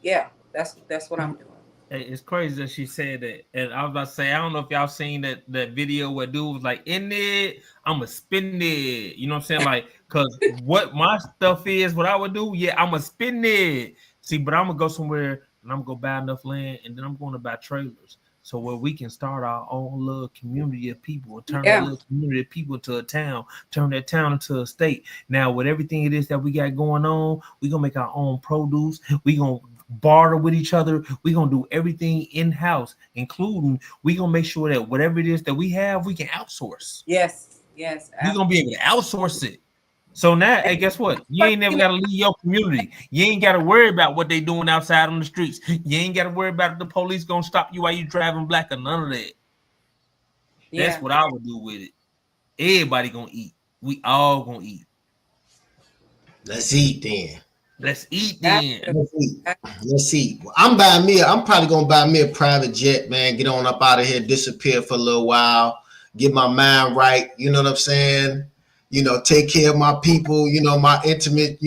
Yeah, that's what I'm doing. Hey, it's crazy that she said that. And I was about to say, I don't know if y'all seen that video where dude was like, in it, I'ma spend it. You know what I'm saying? Like, cause what my stuff is, what I would do, yeah, I'ma spend it. See, but I'm gonna go somewhere and I'm gonna go buy enough land, and then I'm gonna buy trailers. So where we can start our own little community of people and turn that little community of people to a town, turn that town into a state. Now, with everything it is that we got going on, we gonna make our own produce. We gonna barter with each other. We're gonna do everything in-house, including we're gonna make sure that whatever it is that we have, we can outsource. Yes. We're gonna be able to outsource it. So now, hey, guess what? You ain't never gotta leave your community. You ain't gotta worry about what they doing outside on the streets. You ain't gotta worry about if the police gonna stop you while you driving black or none of that. Yeah. That's what I would do with it. Everybody gonna eat. We all gonna eat. Let's eat then. Let's eat then. Let's eat. I'm probably gonna buy me a private jet, man. Get on up out of here, disappear for a little while, get my mind right. You know what I'm saying? Take care of my people. My intimate,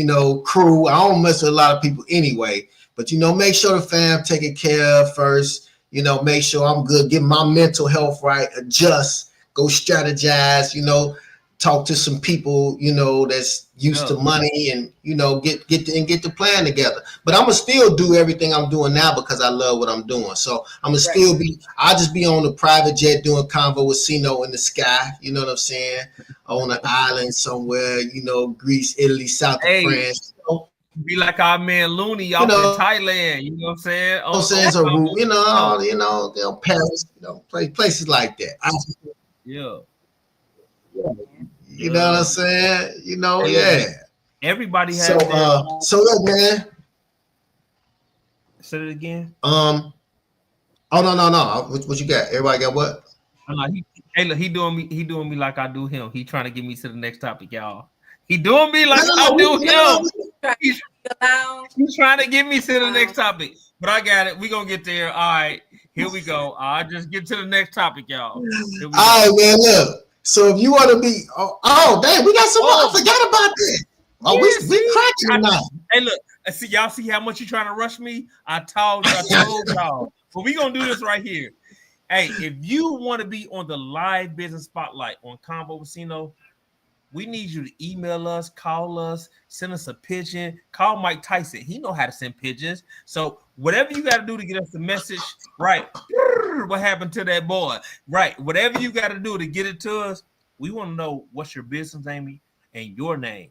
crew. I don't mess with a lot of people anyway, but make sure the fam taken care of first. Make sure I'm good. Get my mental health right. Adjust. Go strategize. Talk to some people, that's used to money, and get the plan together. But I'm gonna still do everything I'm doing now because I love what I'm doing. So I'm gonna still I'll just be on the private jet doing convo with CINO in the sky. You know what I'm saying? On an island somewhere, Greece, Italy, south of France. Be like our man Looney off in Thailand. You know what I'm saying? Paris, places like that. Yeah. You know what I'm saying? Yeah. Everybody has so look, man. Say it again. Oh no. What you got? Everybody got what? Look, he doing me like I do him. He trying to get me to the next topic, y'all. He doing me like I do him. He's trying to get me to the next topic. But I got it. We gonna get there. All right. Here we go. I'll just get to the next topic, y'all. All right, man. Look. So if you want to be, damn, we got some more. I forgot about that. We cracking now. Hey, look, see y'all. See how much you trying to rush me? I told y'all. But we gonna do this right here. Hey, if you want to be on the live business spotlight on CONVO with CINO, we need you to email us, call us, send us a pigeon. Call Mike Tyson. He know how to send pigeons. So whatever you got to do to get us the message, right? What happened to that boy? Right. Whatever you got to do to get it to us, we want to know what's your business name and your name.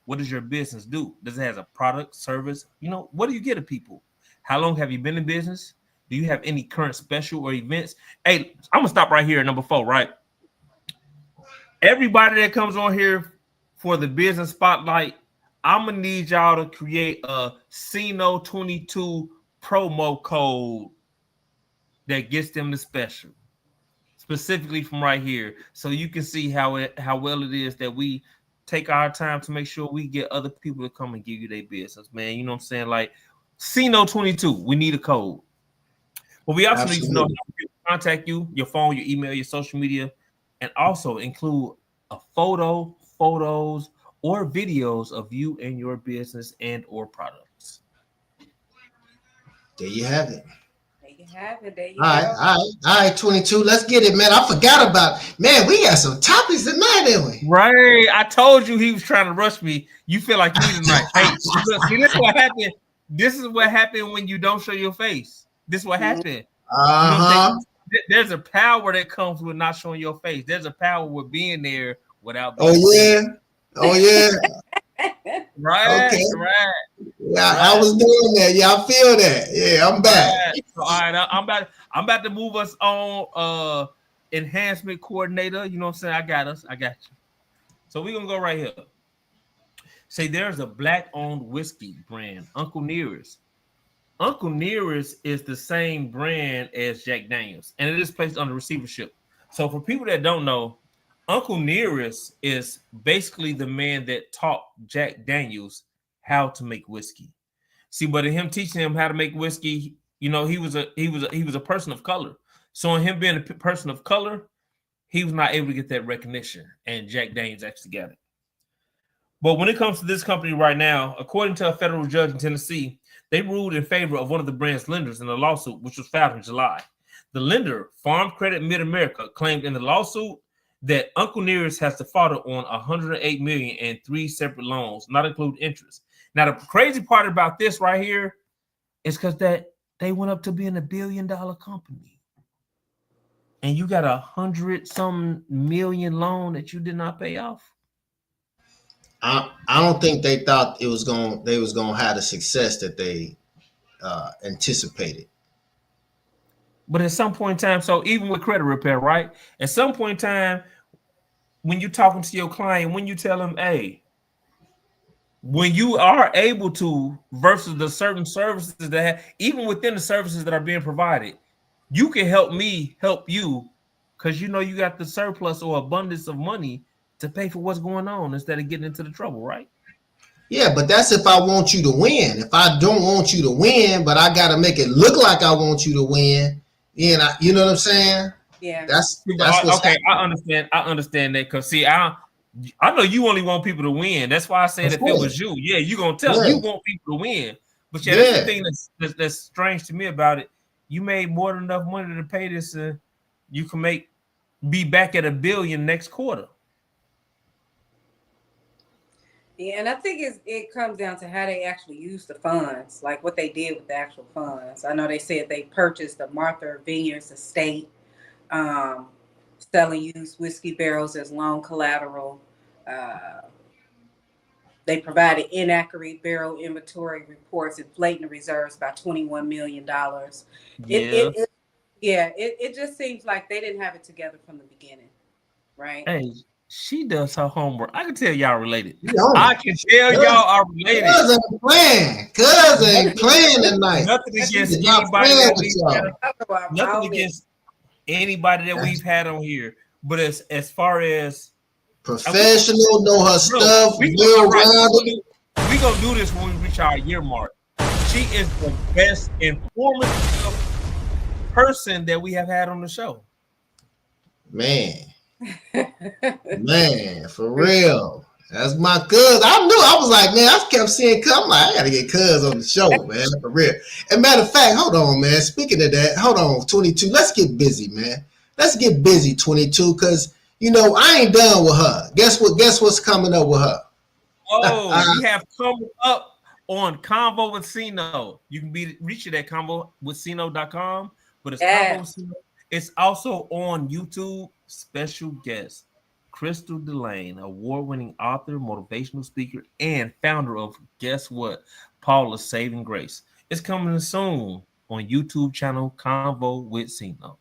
What does your business do? Does it have a product, service? What do you get to people? How long have you been in business? Do you have any current special or events? Hey, I'm going to stop right here at number 4, right? Everybody that comes on here for the business spotlight, I'm going to need y'all to create a CINO22 promo code that gets them the special, specifically from right here. So you can see how well it is that we take our time to make sure we get other people to come and give you their business, man. You know what I'm saying? Like CINO22, we need a code. But we also need to know how to contact you, your phone, your email, your social media, and also include a photos, or videos of you and your business and or products. There you have it. There you have it. There you All right, go. all right, 22. Let's get it, man. I forgot about it. Man, we got some topics tonight, didn't we? Right. I told you he was trying to rush me. You feel like me tonight. Hey, look, see, this is what happened. This is what happened when you don't show your face. This is what happened. You know what I'm saying? There's a power that comes with not showing your face. There's a power with being there without being seen. Oh yeah. Right. Okay. Right. Yeah, right. I was doing that. Yeah, I feel that. Yeah, I'm back. Right. So, all right, I'm about to move us on enhancement coordinator. You know what I'm saying? I got us. I got you. So we're gonna go right here. Say there's a black-owned whiskey brand, Uncle Nearest. Uncle Nearest is the same brand as Jack Daniels, and it is placed under receivership. So for people that don't know, Uncle Nearest is basically the man that taught Jack Daniels how to make whiskey. See, but in him teaching him how to make whiskey, you know, he was a person of color. So in him being a person of color, he was not able to get that recognition, and Jack Daniels actually got it. But when it comes to this company right now, according to a federal judge in Tennessee, they ruled in favor of one of the brand's lenders in a lawsuit, which was filed in July. The lender, Farm Credit Mid-America, claimed in the lawsuit that Uncle Nearest has defaulted on $108 million in 3 separate loans, not including interest. Now, the crazy part about this right here is because that they went up to being $1 billion company, and you got $100-some million loan that you did not pay off. I don't think they thought they was gonna have the success that they anticipated. But at some point in time, so even with credit repair, right? At some point in time, when you're talking to your client, when you tell them, hey, when you are able to versus the certain services that have, even within the services that are being provided, you can help me help you because you know you got the surplus or abundance of money to pay for what's going on instead of getting into the trouble, right? Yeah, but that's if I want you to win. If I don't want you to win, but I got to make it look like I want you to win, you know what I'm saying? Yeah. That's what's okay. happening. I understand that because see, I know you only want people to win. That's why I said if it was you, yeah, you gonna tell you want people to win. But yeah, that's the thing that's strange to me about it. You made more than enough money to pay this, you can be back at $1 billion next quarter. Yeah, and I think it comes down to how they actually use the funds, like what they did with the actual funds. I know they said they purchased the Martha Vineyards estate, selling used whiskey barrels as loan collateral. They provided inaccurate barrel inventory reports, inflating the reserves by $21 million. It just seems like they didn't have it together from the beginning, right? Hey, she does her homework. I can tell y'all related. I can tell y'all are related. Cuz ain't playing tonight. Nothing against anybody that we've had on here. But as far as professional, know her stuff, we gonna do this when we reach our year mark. She is the best informative person that we have had on the show. Man, for real. That's my cuz. I knew. I was like, man, I kept seeing cuz. I'm like, I gotta get cuz on the show, man, for real. And matter of fact, hold on, man. Speaking of that, hold on, 22. Let's get busy, man. Let's get busy, 22, because you know I ain't done with her. Guess what's coming up with her? Oh, we have come up on CONVO with CINO. You can reach it at convowithcino.com, but it's CONVO with CINO. It's also on YouTube. Special guest Crystal Delaine, award-winning author, motivational speaker, and founder of Guess What? Paula's Saving Grace. It's coming soon on YouTube channel CONVO with CINO.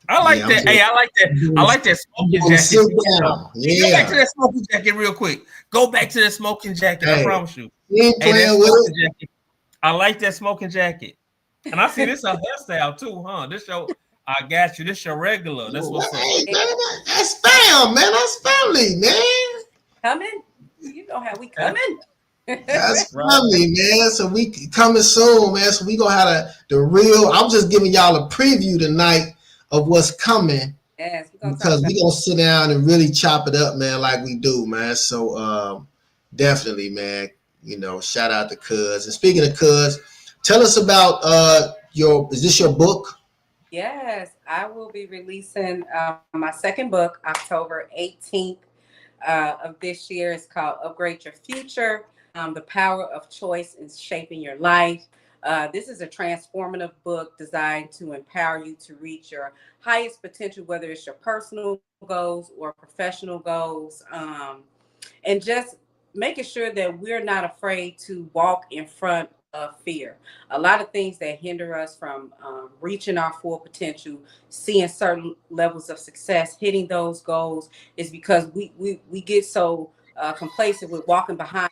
I like that. Hey, I like that. I like that smoking jacket. Go back to that smoking jacket real quick. Go back to that smoking jacket. I promise you. I like that smoking jacket. And I see this a hairstyle too, huh? This show. I got you. This your regular. That's what's up. Hey, man, that's fam, man. That's family, man. Coming? You know how we coming. That's family, man. So we coming soon, man. So we gonna have the real. I'm just giving y'all a preview tonight of what's coming. Yes, because we gonna sit down and really chop it up, man, like we do, man. So definitely, man. You know, shout out to Cuz. And speaking of Cuz, Tell us about is this your book? Yes, I will be releasing my second book October 18th of this year. It's called Upgrade Your Future, The Power of Choice in Shaping Your Life. This is a transformative book designed to empower you to reach your highest potential, whether it's your personal goals or professional goals, and just making sure that we're not afraid to walk in front of fear. A lot of things that hinder us from reaching our full potential, seeing certain levels of success, hitting those goals, is because we get so complacent with walking behind,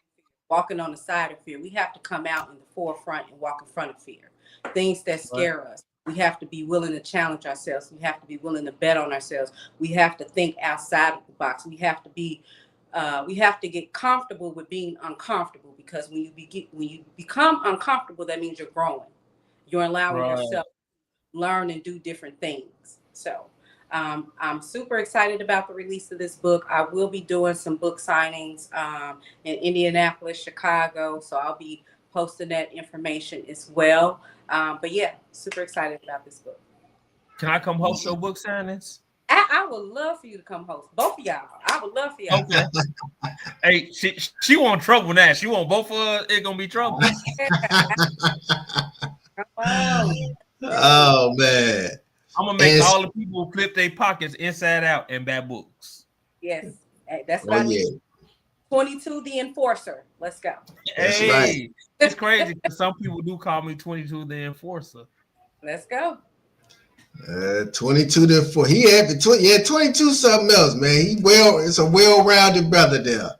walking on the side of fear. We have to come out in the forefront and walk in front of fear. Things that Right. scare us. We have to be willing to challenge ourselves. We have to be willing to bet on ourselves. We have to think outside of the box. We have to get comfortable with being uncomfortable, because when you become uncomfortable, that means you're growing. You're allowing Right. yourself to learn and do different things. So I'm super excited about the release of this book. I will be doing some book signings in Indianapolis, Chicago. So I'll be posting that information as well. But yeah, super excited about this book. Can I come host your book signings? I would love for you to come host, both of y'all. I would love for y'all. Okay. Hey, she want trouble now. She want both of us. It's gonna be trouble. Oh man. I'm gonna make all the people flip their pockets inside out and buy books. Yes, that's what I need. 22 the Enforcer. Let's go. That's right. It's crazy because some people do call me 22 the Enforcer. Let's go. 22 to 4. He had 22 something else, man. It's a well-rounded brother there.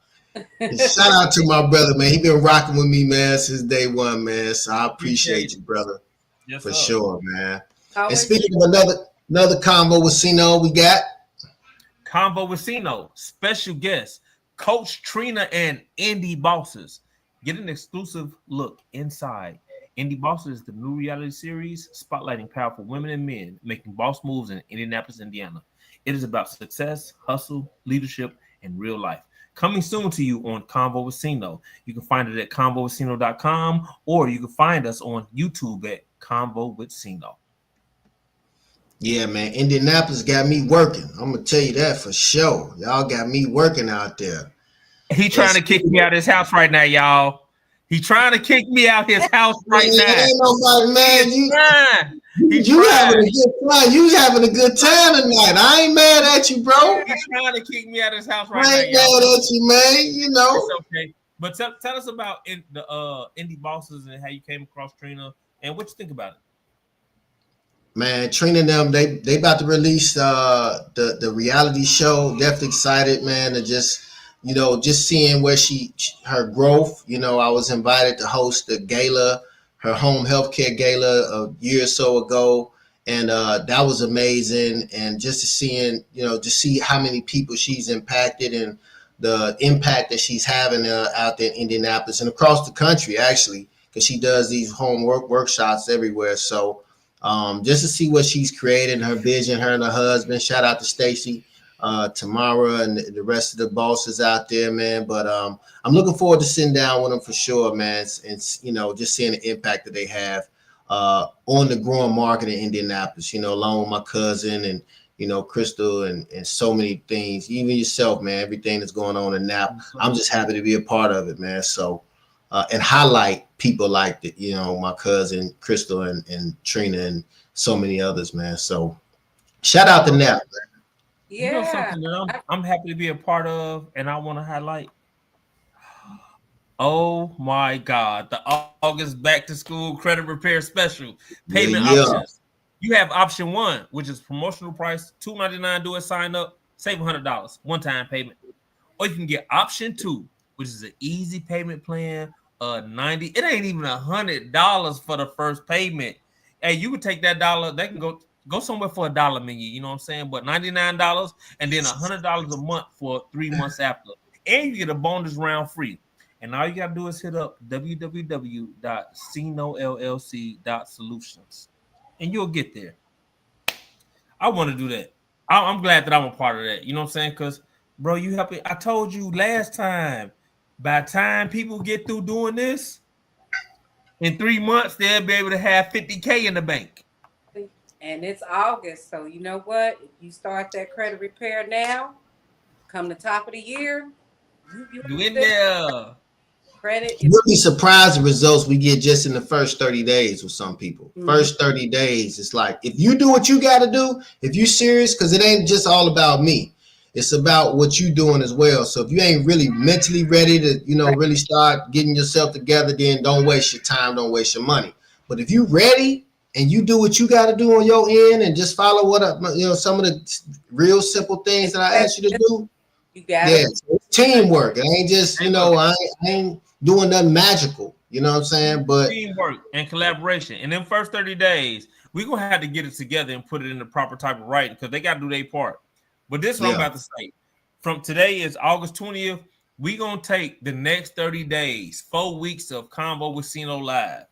Shout out to my brother, man. He been rocking with me, man, since day one, man. So I appreciate you, brother. Yes, for sure, man. And speaking of another convo with CINO, we got Convo with CINO, special guest, Coach Trina and Indie Bosses. Get an exclusive look inside. Indie Bosses is the new reality series spotlighting powerful women and men making boss moves in Indianapolis, Indiana. It is about success, hustle, leadership, and real life. Coming soon to you on Convo with CINO. You can find it at convowithcino.com, or you can find us on YouTube at Convo with CINO. Yeah, man. Indianapolis got me working. I'm gonna tell you that for sure. Y'all got me working out there. He trying to kick me out of his house right now, y'all. He trying to kick me out his house right now. Ain't nobody, man. You having a good time. You having a good time tonight. I ain't mad at you, bro. He's trying to kick me out of his house right now. I ain't mad at you, man. You know. It's okay. But tell us about the Indie Bosses and how you came across Trina and what you think about it. Man, Trina and them, they about to release the reality show. Definitely excited, man, to just seeing where her growth. I was invited to host the gala, her home healthcare gala a year or so ago, and that was amazing. And just to see how many people she's impacted and the impact that she's having out there in Indianapolis and across the country, actually, because she does these home workshops everywhere. So just to see what she's created, her vision, her and her husband. Shout out to Stacy, Tamara, and the rest of the bosses out there, man. But I'm looking forward to sitting down with them for sure, man. And just seeing the impact that they have on the growing market in Indianapolis. Along with my cousin and Crystal and so many things. Even yourself, man. Everything that's going on in Napa. I'm just happy to be a part of it, man. So. And highlight people like my cousin Crystal and Trina and so many others, man. So shout out to Nap. Yeah, something that I'm happy to be a part of, and I want to highlight. Oh my God, the August back to school credit repair special payment options. You have option 1, which is promotional price, $2.99. Do a sign up, save $100 one-time payment, or you can get option 2, which is an easy payment plan. $90. It ain't even $100 for the first payment. Hey, you can take that dollar. They can go somewhere for $1 menu. You know what I'm saying? But $99 and then $100 a month for 3 months after, and you get a bonus round free. And all you gotta do is hit up www.cinollc.solutions, and you'll get there. I want to do that. I'm glad that I'm a part of that. You know what I'm saying? Because, bro, you help me. I told you last time. By the time people get through doing this, In 3 months, they'll be able to have 50K in the bank. And it's August, so you know what? If you start that credit repair now, come the top of the year, You in there. credit is. You'll be surprised the results we get just in the first 30 days with some people. First 30 days, it's like, if you do what you got to do, if you serious, because it ain't just all about me. It's about what you doing as well. So if you ain't really mentally ready to, really start getting yourself together, then don't waste your time, don't waste your money. But if you ready and you do what you got to do on your end and just follow some of the real simple things that I asked you to do, you got it's teamwork. It ain't just, I ain't doing nothing magical. You know what I'm saying? But teamwork and collaboration. And then first 30 days, we're going to have to get it together and put it in the proper type of writing because they got to do their part. But this is what I'm about to say. From today is August 20th. We're going to take the next 30 days, 4 weeks of Convo with CINO Live.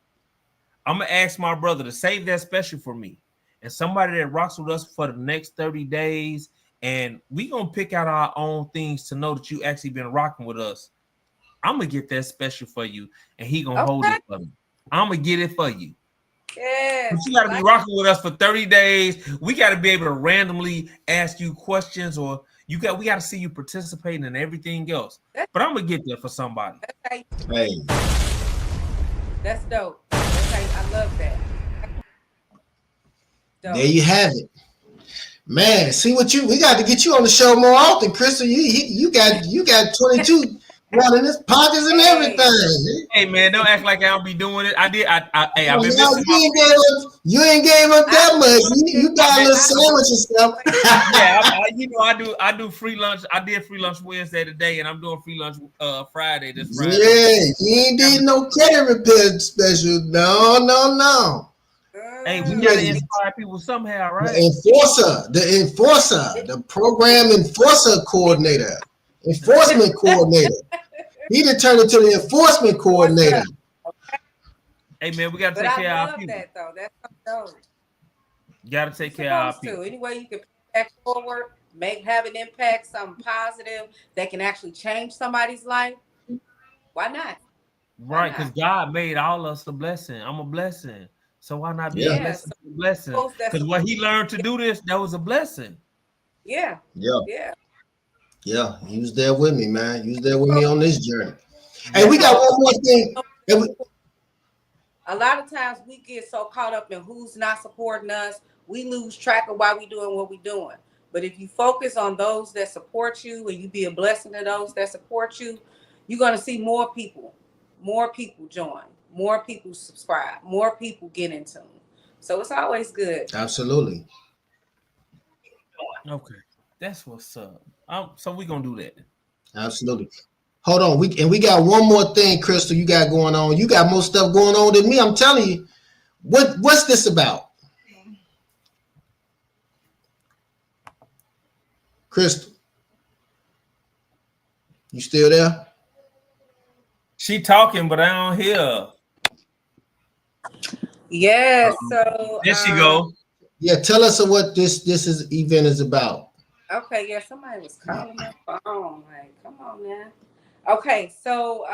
I'm going to ask my brother to save that special for me. And somebody that rocks with us for the next 30 days. And we're going to pick out our own things to know that you actually been rocking with us. I'm going to get that special for you. And he going to hold it for me. I'm going to get it for you. Yes. But you got to be rocking with us for 30 days. We got to be able to randomly ask you questions, or we got to see you participating in everything else. But I'm gonna get there for somebody. Hey, that's dope. I love that. Dope. There you have it, man. See what we got to get you on the show more often, Crystal. You got 22. Running his pockets and everything. Hey man, don't act like I don't be doing it. I did. I've been missing you ain't gave up that much. You got a little sandwich and stuff. Yeah, I do free lunch. I did free lunch Wednesday today, and I'm doing free lunch Friday this Friday. Yeah, you ain't did no credit repair special. No. Hey, we gotta inspire people somehow, right? The enforcer, the program enforcer coordinator. Enforcement coordinator. He done turned into the enforcement coordinator. Hey man, we gotta take care of our people. That though. That's so dope. You gotta take care of our people. Any way you can back forward, have an impact, something positive that can actually change somebody's life. Why not? Right, because God made all of us a blessing. I'm a blessing. So why not be a blessing to a blessing? Because what he learned to do this, that was a blessing. Yeah. Yeah, he was there with me, man. He was there with me on this journey. Hey, we got one more thing. A lot of times we get so caught up in who's not supporting us, we lose track of why we're doing what we're doing. But if you focus on those that support you and you be a blessing to those that support you, you're going to see more people join, more people subscribe, more people get in tune. So it's always good. Absolutely. Okay. That's what's up. So we're gonna do that. Absolutely. Hold on. We got one more thing, Crystal, you got going on. You got more stuff going on than me. I'm telling you. What's this about? Crystal. You still there? She talking, but I don't hear. Yes. So there she go. Yeah, tell us what this event is about. Okay, yeah, somebody was calling my phone. Like, come on now. Okay, so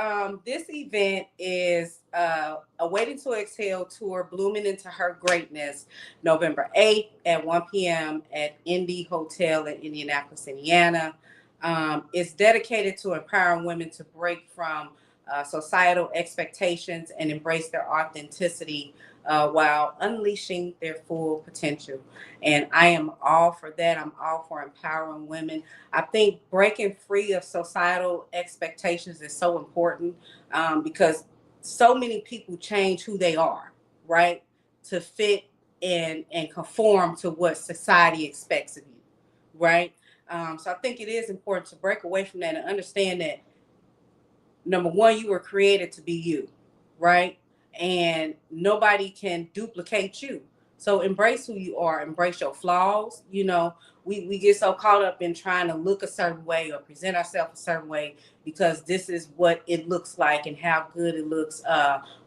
this event is a Waiting to Exhale tour, Blooming into Her Greatness, November 8th at 1 p.m. at Indy Hotel in Indianapolis, Indiana. It's dedicated to empowering women to break from societal expectations and embrace their authenticity while unleashing their full potential. And I am all for that. I'm all for empowering women. I think breaking free of societal expectations is so important because so many people change who they are, right? To fit and conform to what society expects of you, right? So I think it is important to break away from that and understand that, number one, you were created to be you, right? And nobody can duplicate you. So embrace who you are, embrace your flaws. You know, we get so caught up in trying to look a certain way or present ourselves a certain way because this is what it looks like and how good it looks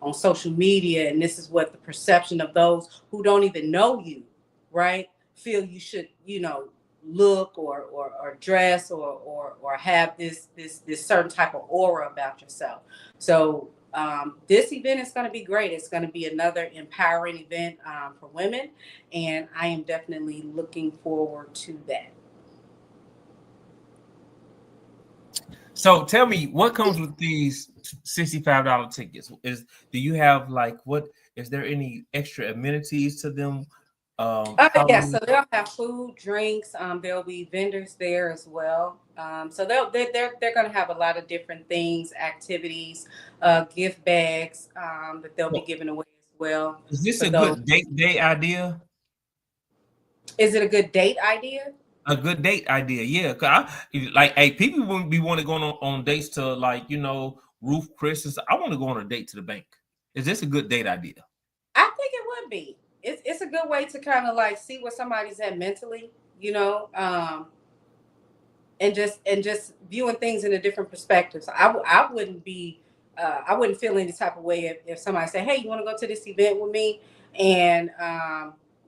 on social media. And this is what the perception of those who don't even know you, right, feel you should, look or dress or have this certain type of aura about yourself. So This event is going to be great. It's going to be another empowering event for women, and I am definitely looking forward to that. So tell me, what comes with these $65 tickets? Do you have like what? Is there any extra amenities to them? Yeah, so they'll have food, drinks. There'll be vendors there as well. So they're going to have a lot of different things, activities, gift bags that they'll be giving away as well. Is this For a those, good date idea? is it a good date idea? A good date idea, yeah. 'Cause like, hey, people wouldn't be want to go on dates to like Ruth Chris. I want to go on a date to the bank. Is this a good date idea? I think it would be. It's a good way to kind of like see where somebody's at mentally, and just viewing things in a different perspective. So I wouldn't be I wouldn't feel any type of way if somebody said, "Hey, you want to go to this event with me?" and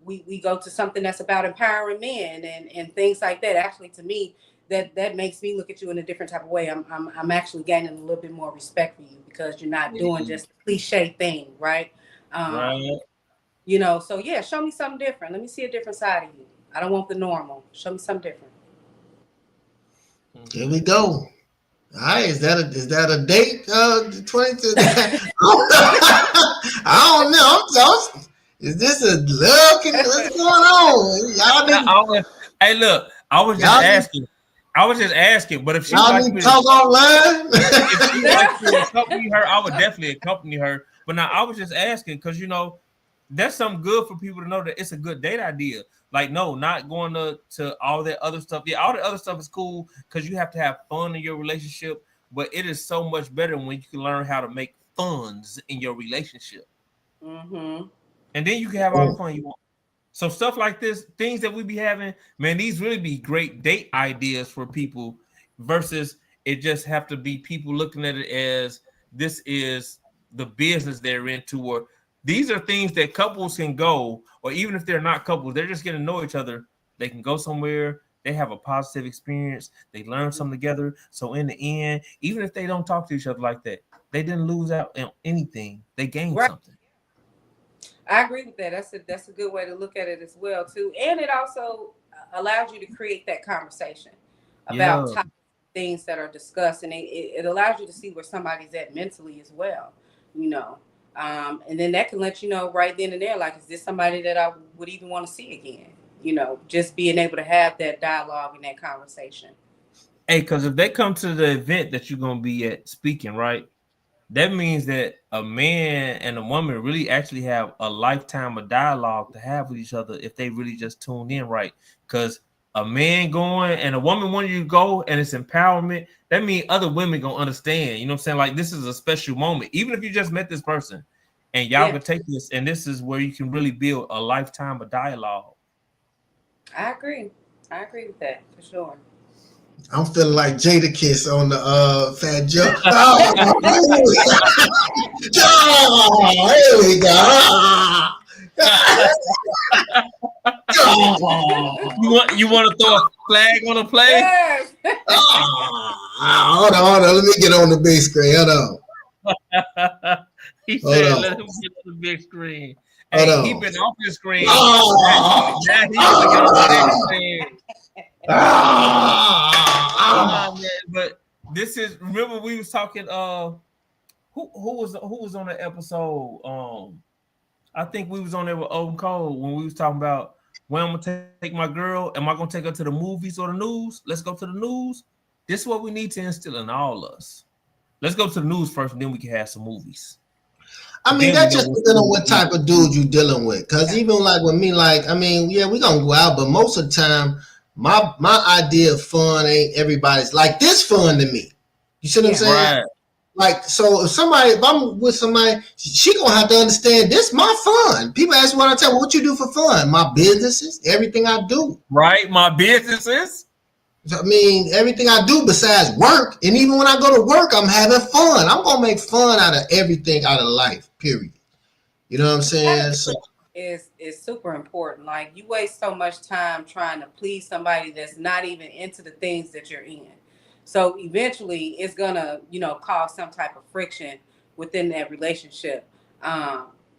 we go to something that's about empowering men and things like that. Actually, to me, that makes me look at you in a different type of way. I'm actually gaining a little bit more respect for you because you're not doing just a cliche thing, right? Right. So yeah, show me something different. Let me see a different side of you. I don't want the normal. Show me something different. Here we go. All right, is that a date? 22. I don't know. Is this a love? What's going on? Y'all need. Hey, look. I was just asking. But if she y'all need to talk online, if she likes to accompany her, I would definitely accompany her. But now I was just asking because that's something good for people to know that it's a good date idea. Like, no, not going to all that other stuff. Yeah, all the other stuff is cool because you have to have fun in your relationship. But it is so much better when you can learn how to make funds in your relationship. Mm-hmm. And then you can have all the fun you want. So stuff like this, things that we be having, man, these really be great date ideas for people versus it just have to be people looking at it as this is the business they're into, or these are things that couples can go, or even if they're not couples, they're just getting to know each other. They can go somewhere, they have a positive experience, they learn something together. So in the end, even if they don't talk to each other like that, they didn't lose out on anything. They gained something. I agree with that. That's a good way to look at it as well too, and it also allows you to create that conversation about things that are discussed, and it allows you to see where somebody's at mentally as well, and then that can let you know right then and there, like, is this somebody that I would even want to see again? Just being able to have that dialogue and that conversation. Hey, because if they come to the event that you're gonna be at speaking, right? That means that a man and a woman really actually have a lifetime of dialogue to have with each other if they really just tune in right. Because a man going and a woman wanting you to go and it's empowerment, that means other women gonna understand. You know what I'm saying? Like, this is a special moment. Even if you just met this person and y'all can take this, and this is where you can really build a lifetime of dialogue. I agree with that for sure. I'm feeling like Jadakiss on the Fat Joe. Here we go. You want to throw a flag on a play? Yes. Hold on. Let me get on the big screen. Hold on. He said, "Let him get on the big screen." Hey, he been off the screen. Now he's gonna get on the big screen. But this is, remember we was talking who was on the episode? I think we was on there with Old Cole when we was talking about when I'm gonna take my girl. Am I gonna take her to the movies or the news? Let's go to the news. This is what we need to instill in all of us. Let's go to the news first, and then we can have some movies. I mean, that just depends on what type of dude you're dealing with. Because even like with me, like, I mean, yeah, we gonna go out, but most of the time, my idea of fun ain't everybody's. Like, this fun to me. You see what I'm saying? Right. Like, so if I'm with somebody, she gonna have to understand this my fun. People ask me what I tell them, what you do for fun? My businesses, everything I do. Right, my businesses. I mean, everything I do besides work, and even when I go to work, I'm having fun. I'm gonna make fun out of everything out of life. Period. You know what I'm saying? So is super important. Like, you waste so much time trying to please somebody that's not even into the things that you're in. So eventually, it's gonna cause some type of friction within that relationship,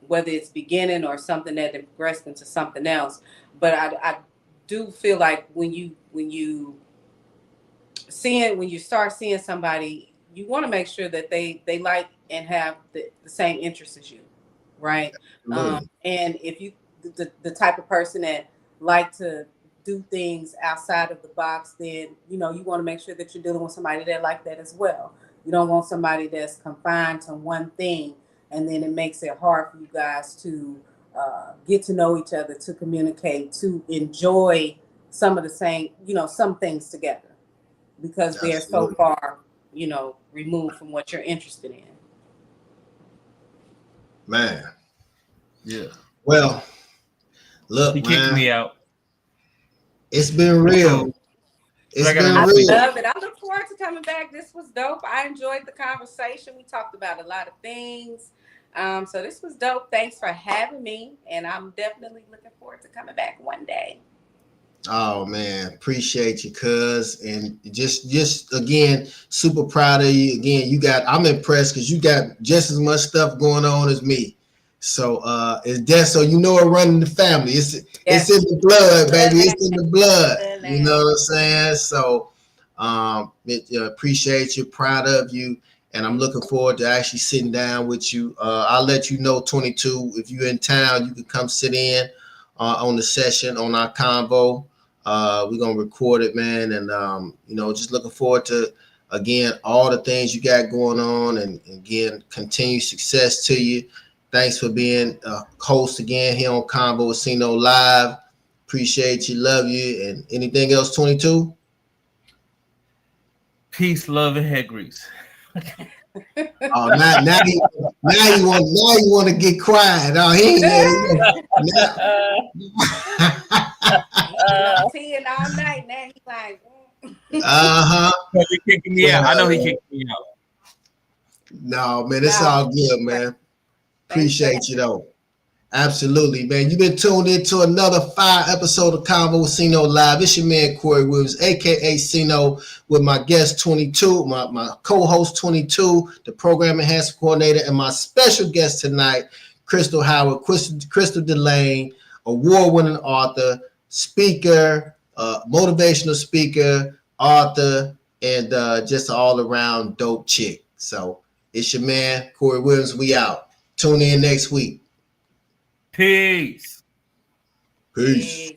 whether it's beginning or something that progressed into something else. But I do feel like when you start seeing somebody, you want to make sure that they like and have the same interests as you, right? And if you the type of person that like to do things outside of the box, then you want to make sure that you're dealing with somebody that like that as well. You don't want somebody that's confined to one thing, and then it makes it hard for you guys to get to know each other, to communicate, to enjoy some of the same, some things together, because they're so far, removed from what you're interested in. Man. Yeah. Well, look, he kicked me out. It's been real. It's been real. I love it. I look forward to coming back. This was dope. I enjoyed the conversation. We talked about a lot of things. So this was dope. Thanks for having me. And I'm definitely looking forward to coming back one day. Oh man, appreciate you, cuz, and just again, super proud of you. Again, I'm impressed because you got just as much stuff going on as me. So it's just so it running the family. It's in the blood, baby. It's in the blood. You know what I'm saying? So appreciate you, proud of you, and I'm looking forward to actually sitting down with you. I'll let you know, 22, if you're in town, you can come sit in on the session on our convo. We're gonna record it, man, and just looking forward to again all the things you got going on, and again continued success to you. Thanks for being a host again here on CONVO with CINO Live. Appreciate you, love you, and anything else, 22? Peace, love, and head grease. Oh, now you want to get quiet. Oh, he ain't seeing all night. Now he's like, He kicking me out. I know he kicked me out. No, man, it's all good, man. Appreciate you though. Absolutely, man. You've been tuned into another 5 episode of CONVO with CINO Live. It's your man Corey Williams, aka CINO, with my guest 22, my co-host 22, the program enhancement coordinator, and my special guest tonight, Crystal Howard, Crystal Delaine, award-winning author, speaker, motivational speaker, author, and just an all-around dope chick. So it's your man Corey Williams. We out. Tune in next week. Peace. Peace.